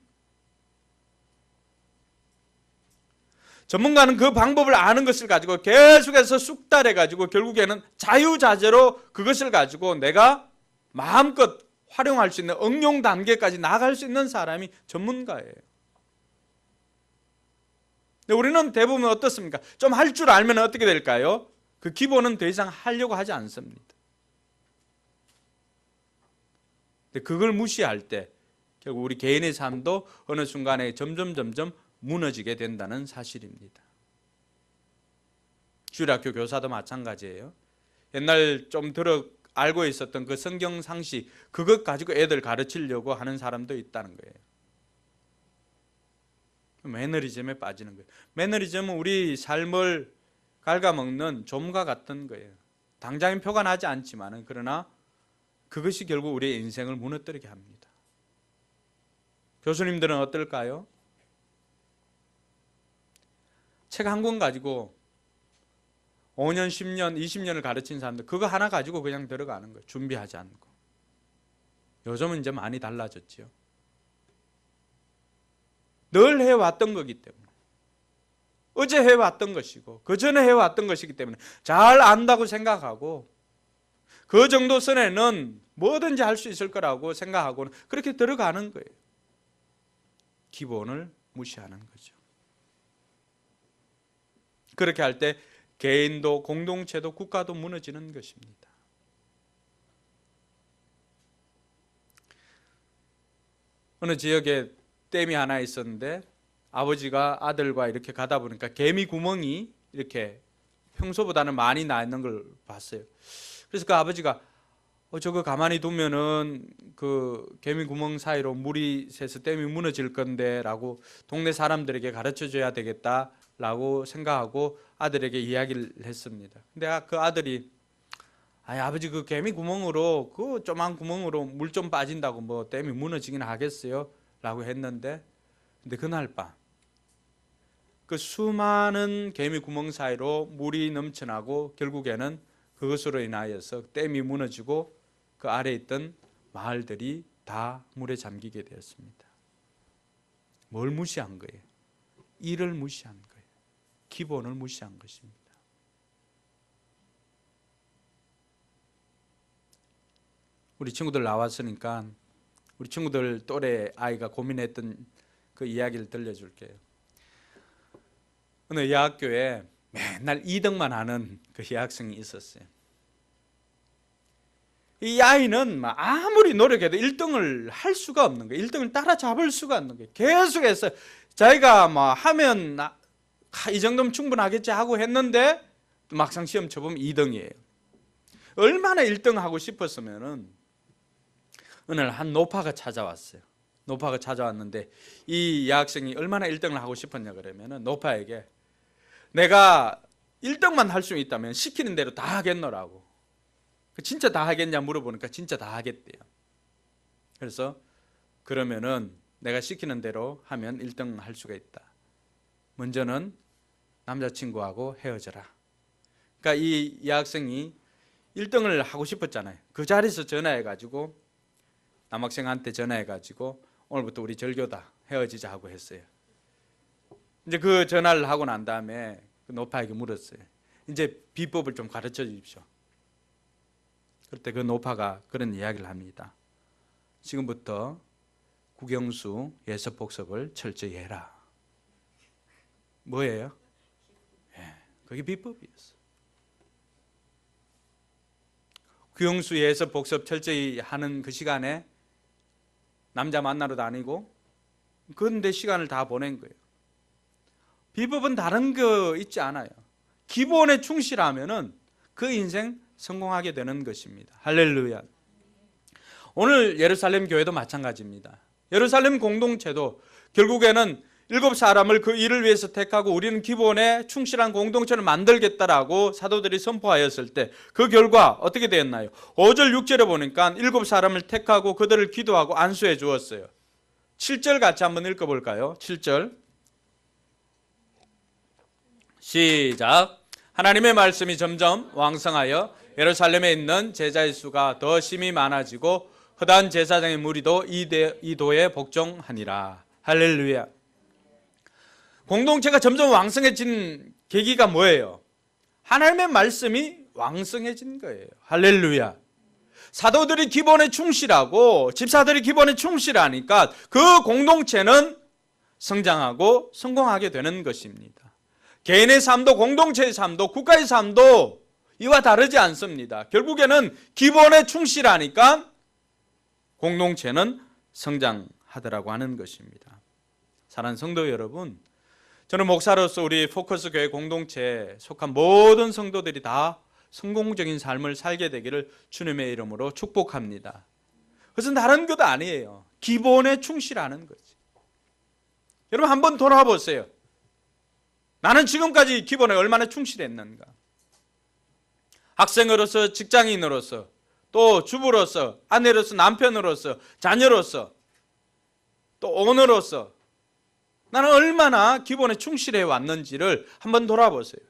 Speaker 1: 그 방법을 아는 것을 가지고 계속해서 쑥달해가지고 결국에는 자유자재로 그것을 가지고 내가 마음껏 활용할 수 있는 응용 단계까지 나아갈 수 있는 사람이 전문가예요. 근데 우리는 대부분 어떻습니까? 좀 할 줄 알면 어떻게 될까요? 그 기본은 더 이상 하려고 하지 않습니다. 근데 그걸 무시할 때 결국 우리 개인의 삶도 어느 순간에 점점 무너지게 된다는 사실입니다. 주일학교 교사도 마찬가지예요. 옛날 좀 알고 있었던 그 성경 상식, 그것 가지고 애들 가르치려고 하는 사람도 있다는 거예요. 매너리즘에 빠지는 거예요. 매너리즘은 우리 삶을 갉아먹는 좀과 같은 거예요. 당장엔 표가 나지 않지만 그러나 그것이 결국 우리의 인생을 무너뜨리게 합니다. 교수님들은 어떨까요? 책 한 권 가지고 5년, 10년, 20년을 가르친 사람들 그거 하나 가지고 그냥 들어가는 거예요. 준비하지 않고. 요즘은 이제 많이 달라졌죠. 늘 해왔던 거기 때문에. 어제 해왔던 것이고 그 전에 해왔던 것이기 때문에 잘 안다고 생각하고 그 정도 선에는 뭐든지 할 수 있을 거라고 생각하고는 그렇게 들어가는 거예요. 기본을 무시하는 거죠. 그렇게 할 때 개인도 공동체도 국가도 무너지는 것입니다. 어느 지역에 댐이 하나 있었는데 아버지가 아들과 이렇게 가다 보니까 개미 구멍이 이렇게 평소보다는 많이 나 있는 걸 봤어요. 그래서 그 아버지가 저거 가만히 두면은 그 개미 구멍 사이로 물이 새서 댐이 무너질 건데 라고 동네 사람들에게 가르쳐 줘야 되겠다 라고 생각하고 아들에게 이야기를 했습니다. 근데 그 아들이 아버지 그 개미 구멍으로 그 조그만 구멍으로 물 좀 빠진다고 뭐 댐이 무너지긴 하겠어요 라고 했는데 근데 그날 밤 그 수많은 개미 구멍 사이로 물이 넘쳐나고 결국에는 그것으로 인하여서 댐이 무너지고 그 아래에 있던 마을들이 다 물에 잠기게 되었습니다. 뭘 무시한 거예요? 일을 무시한 거예요. 기본을 무시한 것입니다. 우리 친구들 나왔으니까 우리 친구들 또래 아이가 고민했던 그 이야기를 들려줄게요. 어느 여학교에 맨날 2등만 하는 그 여학생이 있었어요. 이 아이는 아무리 노력해도 1등을 할 수가 없는 거예요. 1등을 따라잡을 수가 없는 거예요. 계속해서 자기가 하면 이 정도면 충분하겠지 하고 했는데 막상 시험 쳐보면 2등이에요. 얼마나 1등 하고 싶었으면은 어느 날 한 노파가 찾아왔어요. 노파가 찾아왔는데 이 여학생이 얼마나 1등을 하고 싶었냐 그러면은 노파에게 내가 1등만 할 수 있다면 시키는 대로 다 하겠노라고. 진짜 다 하겠냐 물어보니까 진짜 다 하겠대요. 그래서 그러면은 내가 시키는 대로 하면 1등 할 수가 있다. 먼저는 남자친구하고 헤어져라. 그러니까 이 여학생이 1등을 하고 싶었잖아요. 그 자리에서 전화해가지고 남학생한테 전화해가지고 오늘부터 우리 절교다 헤어지자 하고 했어요. 이제 그 전화를 하고 난 다음에 그 노파에게 물었어요. 이제 비법을 좀 가르쳐 주십시오. 그때 그 노파가 그런 이야기를 합니다. 지금부터 국영수 예습복습을 철저히 해라. 뭐예요? 그게 비법이었어요. 국영수 예습복습 철저히 하는 그 시간에 남자 만나러 다니고 그런데 시간을 다 보낸 거예요. 비법은 다른 거 있지 않아요. 기본에 충실하면은 그 인생 성공하게 되는 것입니다. 할렐루야. 오늘 예루살렘 교회도 마찬가지입니다. 예루살렘 공동체도 결국에는 7사람을 그 일을 위해서 택하고 우리는 기본에 충실한 공동체를 만들겠다라고 사도들이 선포하였을 때 그 결과 어떻게 되었나요? 5절 6절에 보니까 7사람을 택하고 그들을 기도하고 안수해 주었어요. 7절 같이 한번 읽어볼까요? 7절 시작. 하나님의 말씀이 점점 왕성하여 예루살렘에 있는 제자의 수가 더 심히 많아지고 허다한 제사장의 무리도 이 도에 복종하니라. 할렐루야. 공동체가 점점 왕성해진 계기가 뭐예요? 하나님의 말씀이 왕성해진 거예요. 할렐루야. 사도들이 기본에 충실하고 집사들이 기본에 충실하니까 그 공동체는 성장하고 성공하게 되는 것입니다. 개인의 삶도 공동체의 삶도 국가의 삶도 이와 다르지 않습니다. 결국에는 기본에 충실하니까 공동체는 성장하더라고 하는 것입니다. 사랑하는 성도 여러분, 저는 목사로서 우리 포커스 교회 공동체에 속한 모든 성도들이 다 성공적인 삶을 살게 되기를 주님의 이름으로 축복합니다. 그것은 다른 것 아니에요. 기본에 충실하는 거지. 여러분 한번 돌아보세요. 나는 지금까지 기본에 얼마나 충실했는가? 학생으로서, 직장인으로서, 또 주부로서, 아내로서, 남편으로서, 자녀로서, 또 오너로서 나는 얼마나 기본에 충실해 왔는지를 한번 돌아보세요.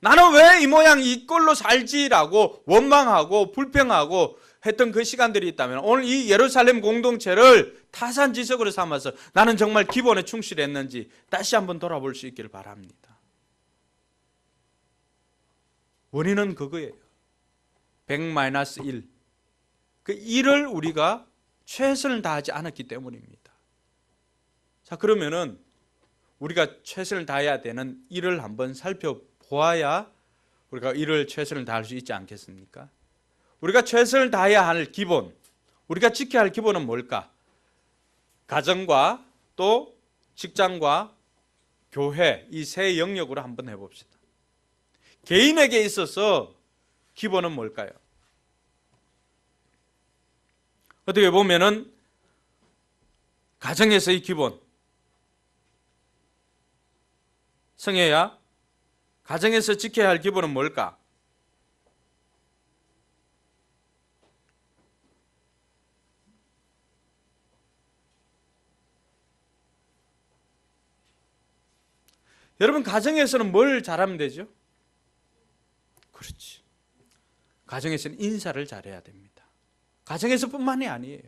Speaker 1: 나는 왜 이 모양 이 꼴로 살지라고 원망하고 불평하고 했던 그 시간들이 있다면 오늘 이 예루살렘 공동체를 타산지석으로 삼아서 나는 정말 기본에 충실했는지 다시 한번 돌아볼 수 있기를 바랍니다. 원인은 그거예요. 100-1. 그 일을 우리가 최선을 다하지 않았기 때문입니다. 자, 그러면은 우리가 최선을 다해야 되는 일을 한번 살펴보아야 우리가 일을 최선을 다할 수 있지 않겠습니까? 우리가 최선을 다해야 할 기본, 우리가 지켜야 할 기본은 뭘까? 가정과 또 직장과 교회 이 세 영역으로 한번 해봅시다. 개인에게 있어서 기본은 뭘까요? 어떻게 보면은 가정에서의 기본, 성혜야, 가정에서 지켜야 할 기본은 뭘까? 여러분 가정에서는 뭘 잘하면 되죠? 그렇지. 가정에서는 인사를 잘해야 됩니다. 가정에서뿐만이 아니에요.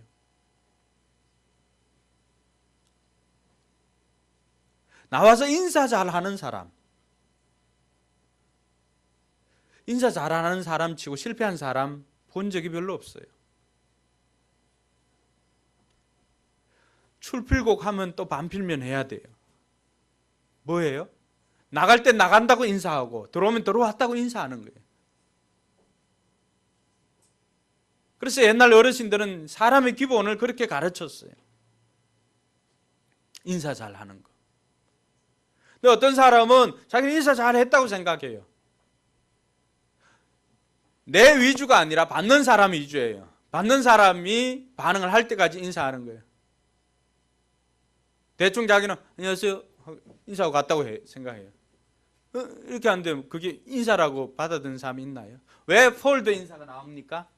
Speaker 1: 나와서 인사 잘하는 사람, 인사 잘하는 사람 치고 실패한 사람 본 적이 별로 없어요. 출필곡 하면 또 반필면 해야 돼요. 뭐예요? 나갈 때 나간다고 인사하고 들어오면 들어왔다고 인사하는 거예요. 그래서 옛날 어르신들은 사람의 기본을 그렇게 가르쳤어요. 인사 잘하는 거. 근데 어떤 사람은 자기는 인사 잘했다고 생각해요. 내 위주가 아니라 받는 사람 위주예요. 받는 사람이 반응을 할 때까지 인사하는 거예요. 대충 자기는 안녕하세요 인사하고 갔다고 생각해요. 이렇게 안 되면 그게 인사라고 받아들이는 사람이 있나요? 왜 폴드 인사가 나옵니까?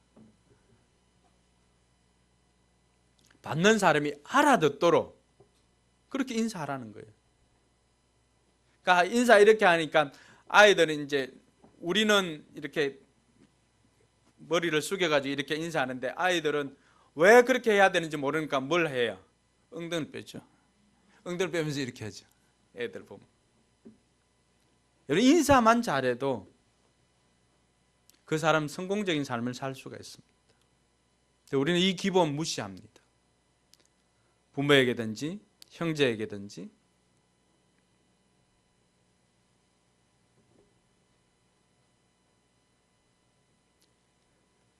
Speaker 1: 받는 사람이 알아듣도록 그렇게 인사하라는 거예요. 그러니까 인사 이렇게 하니까 아이들은 이제 우리는 이렇게 머리를 숙여가지고 이렇게 인사하는데 아이들은 왜 그렇게 해야 되는지 모르니까 뭘 해요? 엉덩이를 빼죠. 엉덩이를 빼면서 이렇게 하죠. 애들 보면. 여러분 인사만 잘해도 그 사람 성공적인 삶을 살 수가 있습니다. 우리는 이 기본 무시합니다. 부모에게든지 형제에게든지.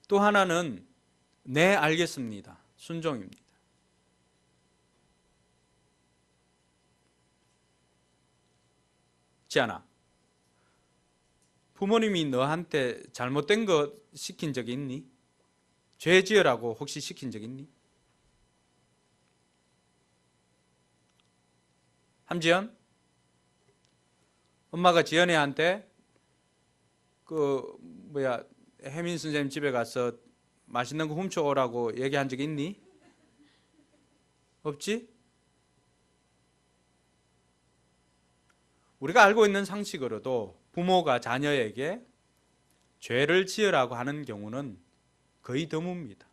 Speaker 1: 또 하나는 네 알겠습니다. 순종입니다. 지안아, 부모님이 너한테 잘못된 거 시킨 적 있니? 죄 지으라고 혹시 시킨 적 있니? 함지연? 엄마가 지연이한테 혜민 선생님 집에 가서 맛있는 거 훔쳐오라고 얘기한 적 있니? 없지? 우리가 알고 있는 상식으로도 부모가 자녀에게 죄를 지으라고 하는 경우는 거의 드뭅니다.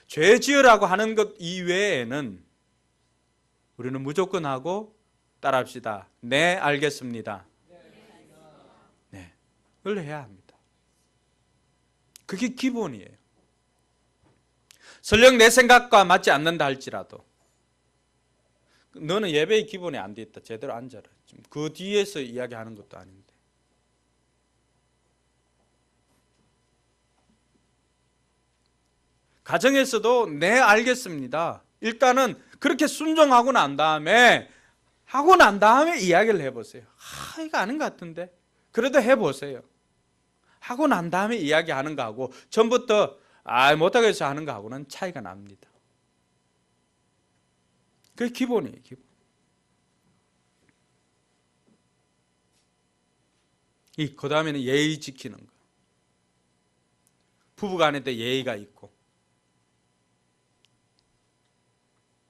Speaker 1: 죄 지으라고 하는 것 이외에는 우리는 무조건 하고 따라합시다. 네, 알겠습니다. 네, 그걸 해야 합니다. 그게 기본이에요. 설령 내 생각과 맞지 않는다 할지라도 너는 예배의 기본이 안 돼 있다. 제대로 앉아라. 지금 그 뒤에서 이야기하는 것도 아닌데. 가정에서도 네, 알겠습니다. 일단은 그렇게 순종하고 난 다음에 이야기를 해보세요. 이거 아닌 것 같은데 그래도 해보세요. 하고 난 다음에 이야기하는 거하고 전부터 못하겠어 하는 거하고는 차이가 납니다. 그게 기본이에요. 기본. 그 다음에는 예의 지키는 거. 부부간에도 예의가 있고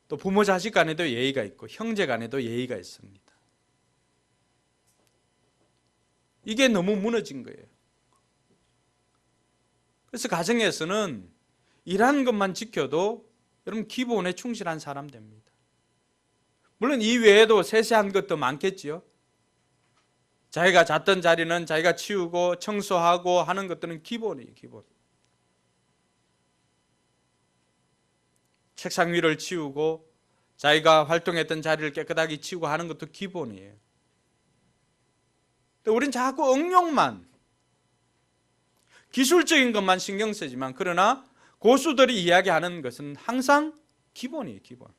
Speaker 1: 또 부모 자식 간에도 예의가 있고 형제 간에도 예의가 있습니다. 이게 너무 무너진 거예요. 그래서 가정에서는 이러한 것만 지켜도 여러분 기본에 충실한 사람 됩니다. 물론 이 외에도 세세한 것도 많겠지요. 자기가 잤던 자리는 자기가 치우고 청소하고 하는 것들은 기본이에요. 기본. 책상 위를 치우고 자기가 활동했던 자리를 깨끗하게 치우고 하는 것도 기본이에요. 우린 자꾸 응용만 기술적인 것만 신경 쓰지만 그러나 고수들이 이야기하는 것은 항상 기본이에요. 기본.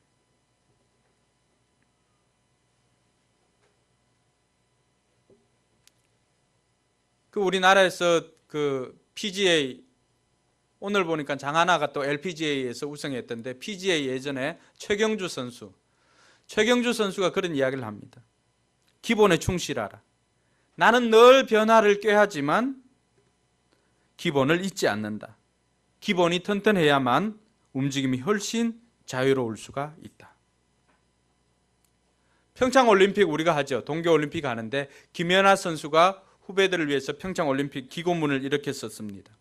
Speaker 1: 우리나라에서 PGA 오늘 보니까 장하나가 또 LPGA에서 우승했던데 PGA 예전에 최경주 선수가 그런 이야기를 합니다. 기본에 충실하라. 나는 늘 변화를 꾀하지만 기본을 잊지 않는다. 기본이 튼튼해야만 움직임이 훨씬 자유로울 수가 있다. 평창올림픽 우리가 하죠. 동계올림픽 하는데 김연아 선수가 후배들을 위해서 평창올림픽 기고문을 이렇게 썼습니다.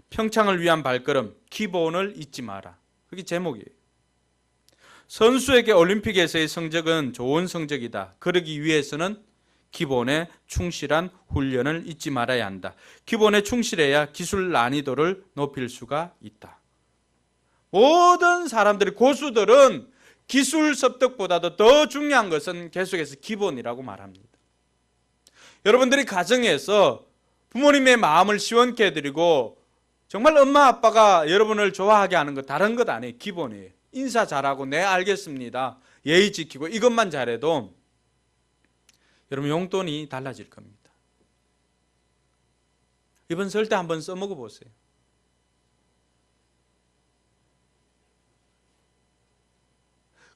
Speaker 1: 평창을 위한 발걸음, 기본을 잊지 마라. 그게 제목이에요. 선수에게 올림픽에서의 성적은 좋은 성적이다. 그러기 위해서는 기본에 충실한 훈련을 잊지 말아야 한다. 기본에 충실해야 기술 난이도를 높일 수가 있다. 모든 사람들이 고수들은 기술 습득보다도 더 중요한 것은 계속해서 기본이라고 말합니다. 여러분들이 가정에서 부모님의 마음을 시원케 해드리고 정말 엄마 아빠가 여러분을 좋아하게 하는 거 다른 것 아니에요. 기본이에요. 인사 잘하고 네 알겠습니다. 예의 지키고 이것만 잘해도 여러분 용돈이 달라질 겁니다. 이번 설 때 한번 써먹어 보세요.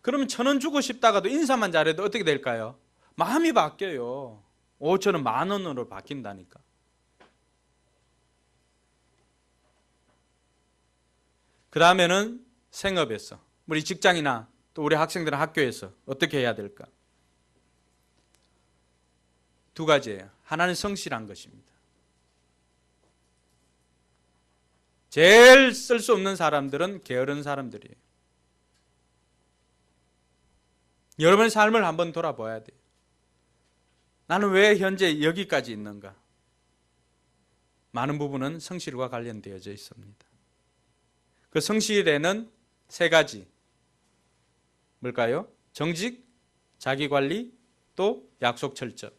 Speaker 1: 그러면 1,000원 주고 싶다가도 인사만 잘해도 어떻게 될까요? 마음이 바뀌어요. 5,000원 10,000원으로 바뀐다니까. 그 다음에는 생업에서 우리 직장이나 또 우리 학생들은 학교에서 어떻게 해야 될까? 2가지예요. 하나는 성실한 것입니다. 제일 쓸 수 없는 사람들은 게으른 사람들이에요. 여러분의 삶을 한번 돌아봐야 돼요. 나는 왜 현재 여기까지 있는가? 많은 부분은 성실과 관련되어져 있습니다. 그 성실에는 3가지. 뭘까요? 정직, 자기관리, 또 약속 철저.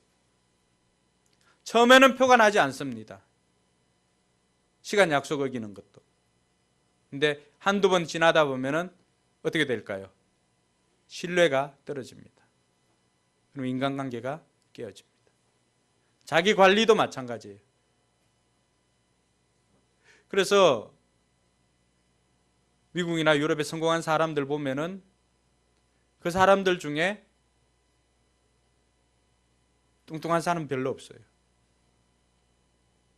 Speaker 1: 처음에는 표가 나지 않습니다. 시간 약속 어기는 것도. 근데 한두 번 지나다 보면은 어떻게 될까요? 신뢰가 떨어집니다. 그럼 인간관계가 깨어집니다. 자기 관리도 마찬가지예요. 그래서 미국이나 유럽에 성공한 사람들 보면은 그 사람들 중에 뚱뚱한 사람 별로 없어요.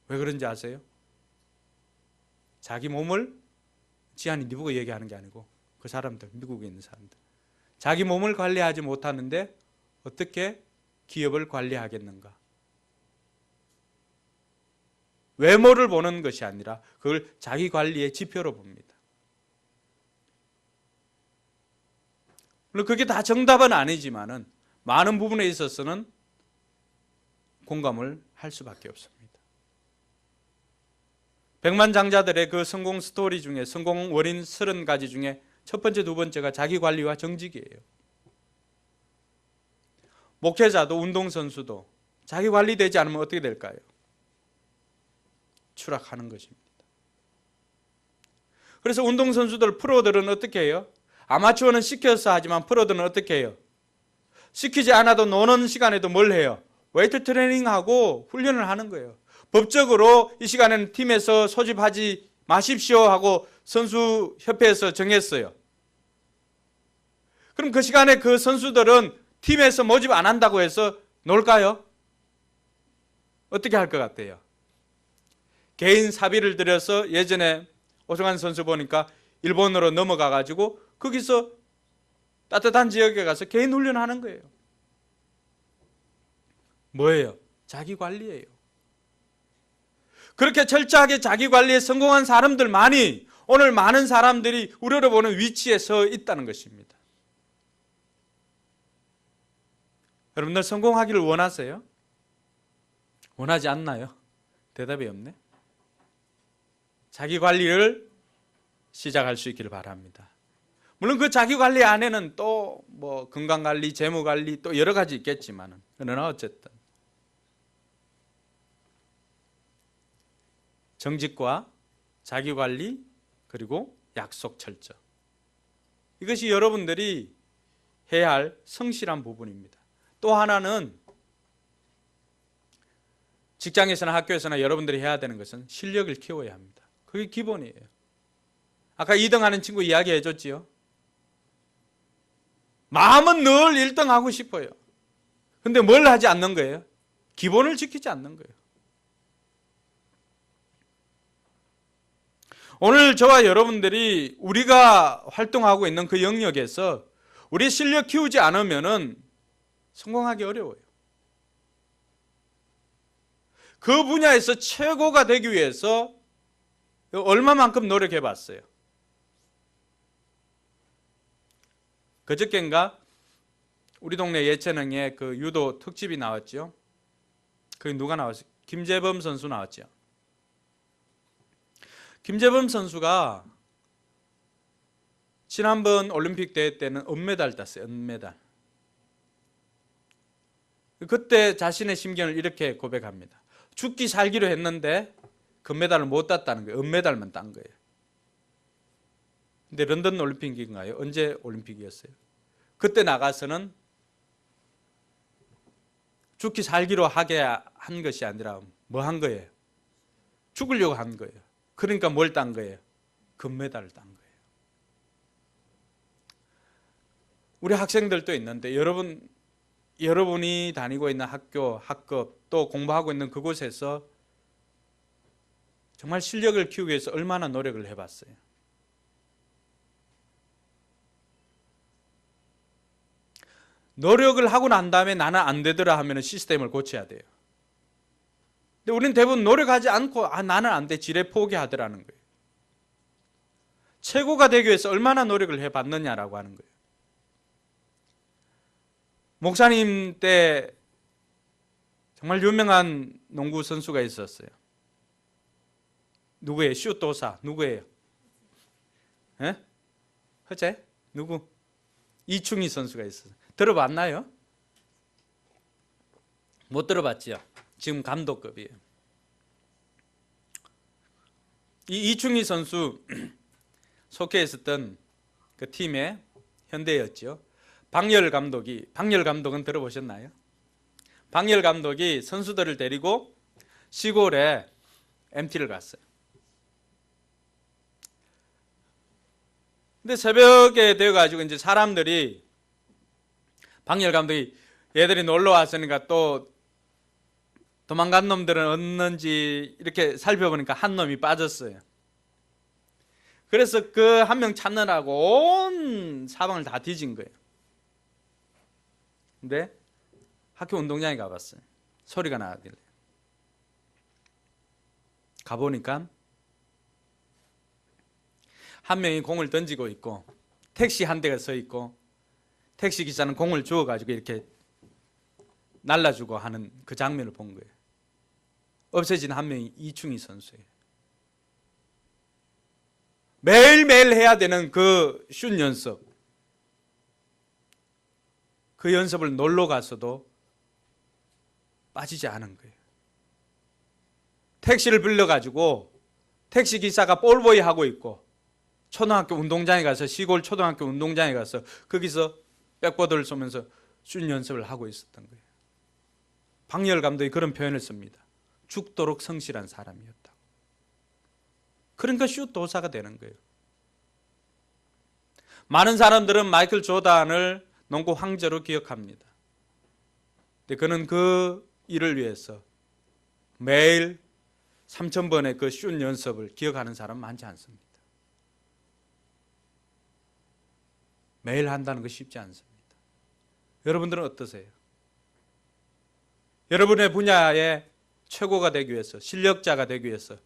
Speaker 1: 왜 그런지 아세요? 자기 몸을, 지한이 네 보고 얘기하는 게 아니고 그 사람들, 미국에 있는 사람들, 자기 몸을 관리하지 못하는데 어떻게 기업을 관리하겠는가? 외모를 보는 것이 아니라 그걸 자기 관리의 지표로 봅니다. 물론 그게 다 정답은 아니지만은 많은 부분에 있어서는 공감을 할 수밖에 없습니다. 백만장자들의 그 성공 스토리 중에, 성공 원인 30가지 중에 첫 번째, 두 번째가 자기 관리와 정직이에요. 목회자도 운동선수도 자기 관리되지 않으면 어떻게 될까요? 추락하는 것입니다. 그래서 운동선수들, 프로들은 어떻게 해요? 아마추어는 시켜서 하지만 프로들은 어떻게 해요? 시키지 않아도 노는 시간에도 뭘 해요? 웨이트 트레이닝하고 훈련을 하는 거예요. 법적으로 이 시간에는 팀에서 소집하지 마십시오 하고 선수협회에서 정했어요. 그럼 그 시간에 그 선수들은 팀에서 모집 안 한다고 해서 놀까요? 어떻게 할 것 같아요? 개인 사비를 들여서, 예전에 오승환 선수 보니까 일본으로 넘어가 가지고 거기서 따뜻한 지역에 가서 개인 훈련하는 거예요. 뭐예요? 자기 관리예요. 그렇게 철저하게 자기 관리에 성공한 사람들만이 오늘 많은 사람들이 우려를 보는 위치에 서 있다는 것입니다. 여러분들 성공하기를 원하세요? 원하지 않나요? 대답이 없네. 자기 관리를 시작할 수 있기를 바랍니다. 물론 그 자기 관리 안에는 또 뭐 건강 관리, 재무 관리 또 여러 가지 있겠지만은, 그러나 어쨌든 정직과 자기 관리 그리고 약속 철저, 이것이 여러분들이 해야 할 성실한 부분입니다. 또 하나는 직장에서나 학교에서나 여러분들이 해야 되는 것은 실력을 키워야 합니다. 그게 기본이에요. 아까 2등 하는 친구 이야기해 줬지요. 마음은 늘 1등 하고 싶어요. 근데 뭘 하지 않는 거예요? 기본을 지키지 않는 거예요. 오늘 저와 여러분들이 우리가 활동하고 있는 그 영역에서 우리 실력 키우지 않으면은 성공하기 어려워요. 그 분야에서 최고가 되기 위해서 얼마만큼 노력해 봤어요? 그저께인가 우리 동네 예체능에 그 유도 특집이 나왔죠. 거기 누가 나왔어요? 김재범 선수 나왔죠. 김재범 선수가 지난번 올림픽 대회 때는 은메달 땄어요. 은메달. 그때 자신의 심경을 이렇게 고백합니다. 죽기 살기로 했는데 금메달을 못 땄다는 거예요. 은메달만 딴 거예요. 근데 런던 올림픽인가요? 언제 올림픽이었어요? 그때 나가서는 죽기 살기로 하게 한 것이 아니라 뭐 한 거예요? 죽으려고 한 거예요. 그러니까 뭘 딴 거예요? 금메달을 딴 거예요. 우리 학생들도 있는데 여러분이 다니고 있는 학교, 학급 또 공부하고 있는 그곳에서 정말 실력을 키우기 위해서 얼마나 노력을 해봤어요? 노력을 하고 난 다음에 나는 안 되더라 하면 시스템을 고쳐야 돼요. 근데 우리는 대부분 노력하지 않고 나는 안 돼, 지레 포기하더라는 거예요. 최고가 되기 위해서 얼마나 노력을 해봤느냐라고 하는 거예요. 목사님 때 정말 유명한 농구 선수가 있었어요. 누구예요? 슛도사 누구예요? 예? 허재? 누구? 이충희 선수가 있었어요. 들어봤나요? 못 들어봤죠? 지금 감독급이에요. 이 이충희 선수 속해 있었던 그 팀의 현대였죠. 박열 감독은 들어보셨나요? 방열 감독이 선수들을 데리고 시골에 MT를 갔어요. 근데 새벽에 되어가지고 이제 사람들이 방열 감독이 얘들이 놀러 왔으니까 또 도망간 놈들은 없는지 이렇게 살펴보니까 한 놈이 빠졌어요. 그래서 그 한 명 찾느라고 온 사방을 다 뒤진 거예요. 근데 학교 운동장에 가봤어요. 소리가 나길래. 가보니까 한 명이 공을 던지고 있고 택시 한 대가 서 있고 택시 기사는 공을 주워가지고 이렇게 날라주고 하는 그 장면을 본 거예요. 없어진 한 명이 이충희 선수예요. 매일매일 해야 되는 그 슛 연습, 그 연습을 놀러 가서도 빠지지 않은 거예요. 택시를 불러가지고 택시 기사가 볼보이 하고 있고 초등학교 운동장에 가서 시골 초등학교 운동장에 가서 거기서 백보드를 쏘면서 슛 연습을 하고 있었던 거예요. 방열 감독이 그런 표현을 씁니다. 죽도록 성실한 사람이었다고. 그러니까 슛 도사가 되는 거예요. 많은 사람들은 마이클 조던을 농구 황제로 기억합니다. 근데 그는 그 일을 위해서 매일 3,000번의 그 슛 연습을 기억하는 사람 많지 않습니다. 매일 한다는 거 쉽지 않습니다. 여러분들은 어떠세요? 여러분의 분야에 최고가 되기 위해서, 실력자가 되기 위해서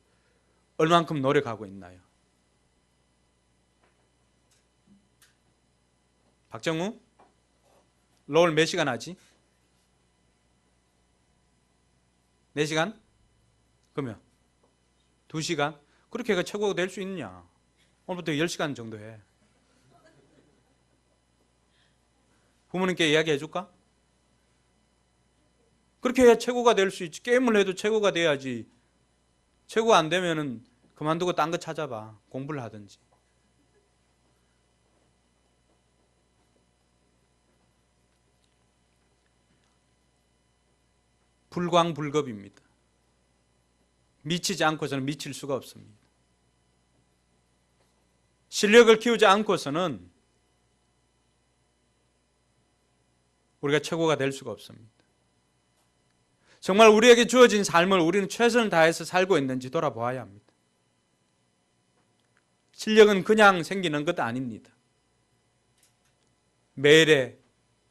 Speaker 1: 얼만큼 노력하고 있나요? 박정우? 롤 몇 시간 하지? 4시간? 그러면 2시간? 그렇게 해가 최고가 될 수 있냐? 오늘부터 10시간 정도 해. 부모님께 이야기해 줄까? 그렇게 해야 최고가 될 수 있지. 게임을 해도 최고가 돼야지. 최고가 안 되면은 그만두고 딴 거 찾아봐. 공부를 하든지. 불광불급입니다. 미치지 않고서는 미칠 수가 없습니다. 실력을 키우지 않고서는 우리가 최고가 될 수가 없습니다. 정말 우리에게 주어진 삶을 우리는 최선을 다해서 살고 있는지 돌아보아야 합니다. 실력은 그냥 생기는 것 아닙니다. 매일의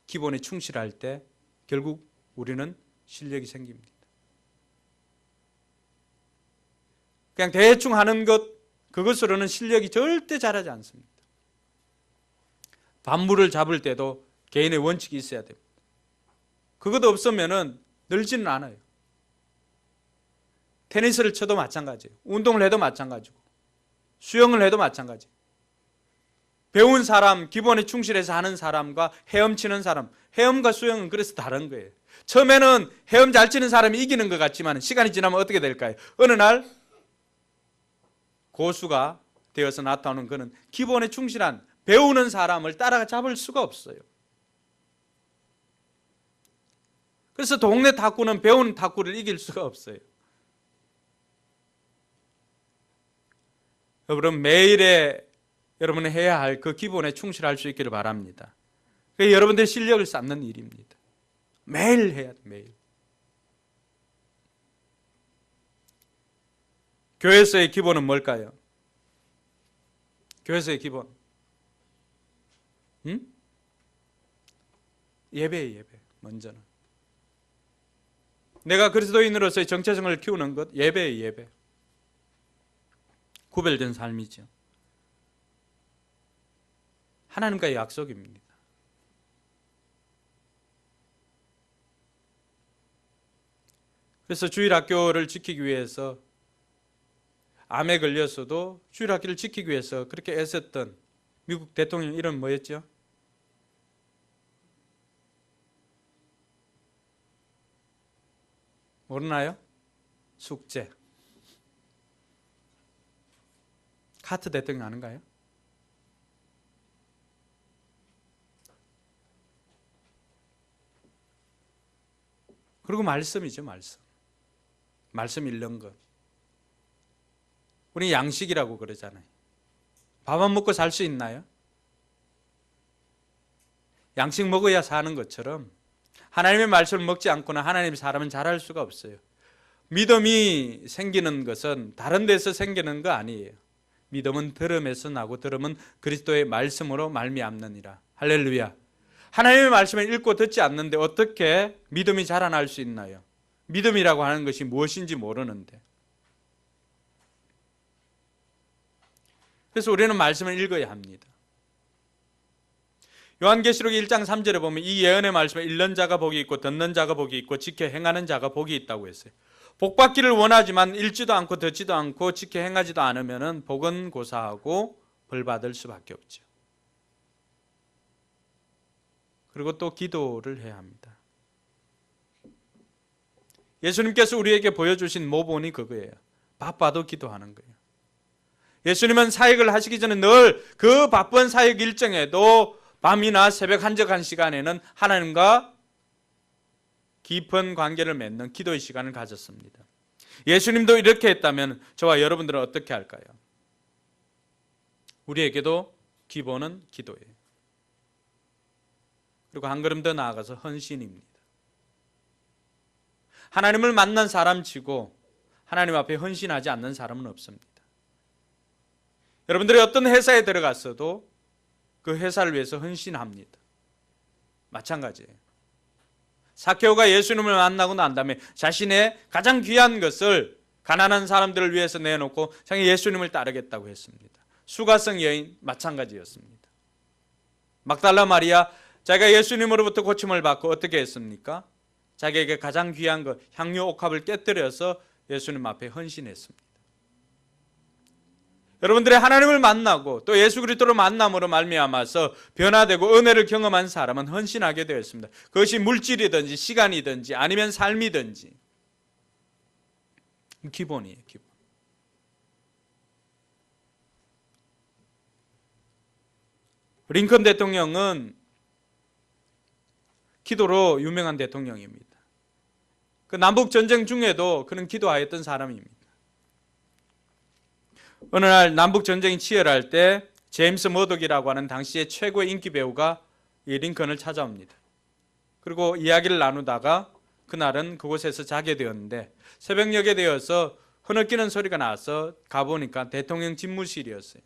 Speaker 1: 기본에 충실할 때 결국 우리는 실력이 생깁니다. 그냥 대충 하는 것, 그것으로는 실력이 절대 자라지 않습니다. 반물을 잡을 때도 개인의 원칙이 있어야 됩니다. 그것 없으면은 늘지는 않아요. 테니스를 쳐도 마찬가지예요. 운동을 해도 마찬가지고 수영을 해도 마찬가지예요. 배운 사람, 기본에 충실해서 하는 사람과 헤엄치는 사람, 헤엄과 수영은 그래서 다른 거예요. 처음에는 헤엄 잘 치는 사람이 이기는 것 같지만 시간이 지나면 어떻게 될까요? 어느 날 고수가 되어서 나타오는 그는 기본에 충실한 배우는 사람을 따라잡을 수가 없어요. 그래서 동네 탁구는 배우는 탁구를 이길 수가 없어요. 여러분 매일에 여러분이 해야 할 그 기본에 충실할 수 있기를 바랍니다. 그게 여러분들의 실력을 쌓는 일입니다. 매일 해야 돼, 매일. 교회에서의 기본은 뭘까요? 교회에서의 기본. 예배예요, 예배. 먼저는. 내가 그리스도인으로서의 정체성을 키우는 것, 예배예요, 예배. 구별된 삶이죠. 하나님과의 약속입니다. 그래서 주일학교를 지키기 위해서 암에 걸렸어도 주일학교를 지키기 위해서 그렇게 애썼던 미국 대통령 이름 뭐였죠? 모르나요? 숙제. 카트 대통령 아는가요? 그리고 말씀이죠, 말씀. 말씀 읽는 것. 우리 양식이라고 그러잖아요. 밥 안 먹고 살 수 있나요? 양식 먹어야 사는 것처럼 하나님의 말씀을 먹지 않고는 하나님의 사람은 잘할 수가 없어요. 믿음이 생기는 것은 다른 데서 생기는 거 아니에요. 믿음은 들음에서 나고 들음은 그리스도의 말씀으로 말미암느니라. 할렐루야. 하나님의 말씀을 읽고 듣지 않는데 어떻게 믿음이 자라날 수 있나요? 믿음이라고 하는 것이 무엇인지 모르는데. 그래서 우리는 말씀을 읽어야 합니다. 요한계시록 1장 3절에 보면 이 예언의 말씀을 읽는 자가 복이 있고 듣는 자가 복이 있고 지켜 행하는 자가 복이 있다고 했어요. 복받기를 원하지만 읽지도 않고 듣지도 않고 지켜 행하지도 않으면 복은 고사하고 벌받을 수밖에 없죠. 그리고 또 기도를 해야 합니다. 예수님께서 우리에게 보여주신 모본이 그거예요. 바빠도 기도하는 거예요. 예수님은 사역을 하시기 전에 늘 그 바쁜 사역 일정에도 밤이나 새벽 한적한 시간에는 하나님과 깊은 관계를 맺는 기도의 시간을 가졌습니다. 예수님도 이렇게 했다면 저와 여러분들은 어떻게 할까요? 우리에게도 기본은 기도예요. 그리고 한 걸음 더 나아가서 헌신입니다. 하나님을 만난 사람치고 하나님 앞에 헌신하지 않는 사람은 없습니다. 여러분들이 어떤 회사에 들어갔어도 그 회사를 위해서 헌신합니다. 마찬가지예요. 삭개오가 예수님을 만나고 난 다음에 자신의 가장 귀한 것을 가난한 사람들을 위해서 내놓고 자기 예수님을 따르겠다고 했습니다. 수가성 여인 마찬가지였습니다. 막달라 마리아 자기가 예수님으로부터 고침을 받고 어떻게 했습니까? 자기에게 가장 귀한 것 향유 옥합을 깨뜨려서 예수님 앞에 헌신했습니다. 여러분들의 하나님을 만나고 또 예수 그리스도를 만남으로 말미암아서 변화되고 은혜를 경험한 사람은 헌신하게 되었습니다. 그것이 물질이든지 시간이든지 아니면 삶이든지 기본이에요. 기본. 링컨 대통령은 기도로 유명한 대통령입니다. 그 남북 전쟁 중에도 그는 기도하였던 사람입니다. 어느 날 남북 전쟁이 치열할 때 제임스 머독이라고 하는 당시의 최고의 인기 배우가 이 링컨을 찾아옵니다. 그리고 이야기를 나누다가 그날은 그곳에서 자게 되었는데 새벽녘에 되어서 흐느끼는 소리가 나서 가보니까 대통령 집무실이었어요.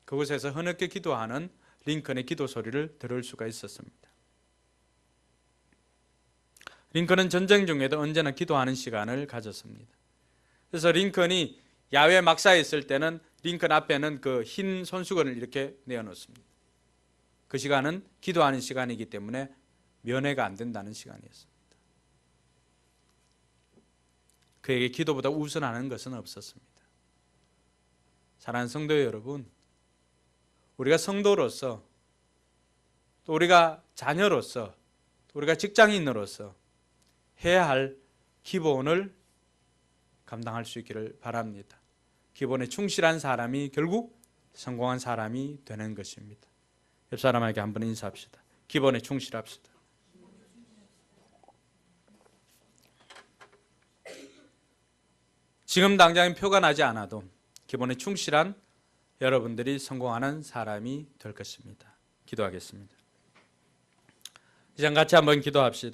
Speaker 1: 그곳에서 흐느끼 기도하는 링컨의 기도 소리를 들을 수가 있었습니다. 링컨은 전쟁 중에도 언제나 기도하는 시간을 가졌습니다. 그래서 링컨이 야외 막사에 있을 때는 링컨 앞에는 그 흰 손수건을 이렇게 내어놓습니다. 그 시간은 기도하는 시간이기 때문에 면회가 안 된다는 시간이었습니다. 그에게 기도보다 우선하는 것은 없었습니다. 사랑하는 성도 여러분, 우리가 성도로서 또 우리가 자녀로서 또 우리가 직장인으로서 해야 할 기본을 감당할 수 있기를 바랍니다. 기본에 충실한 사람이 결국 성공한 사람이 되는 것입니다. 옆 사람에게 한번 인사합시다. 기본에 충실합시다. 지금 당장 표가 나지 않아도 기본에 충실한 여러분들이 성공하는 사람이 될 것입니다. 기도하겠습니다. 이제 같이 한번 기도합시다.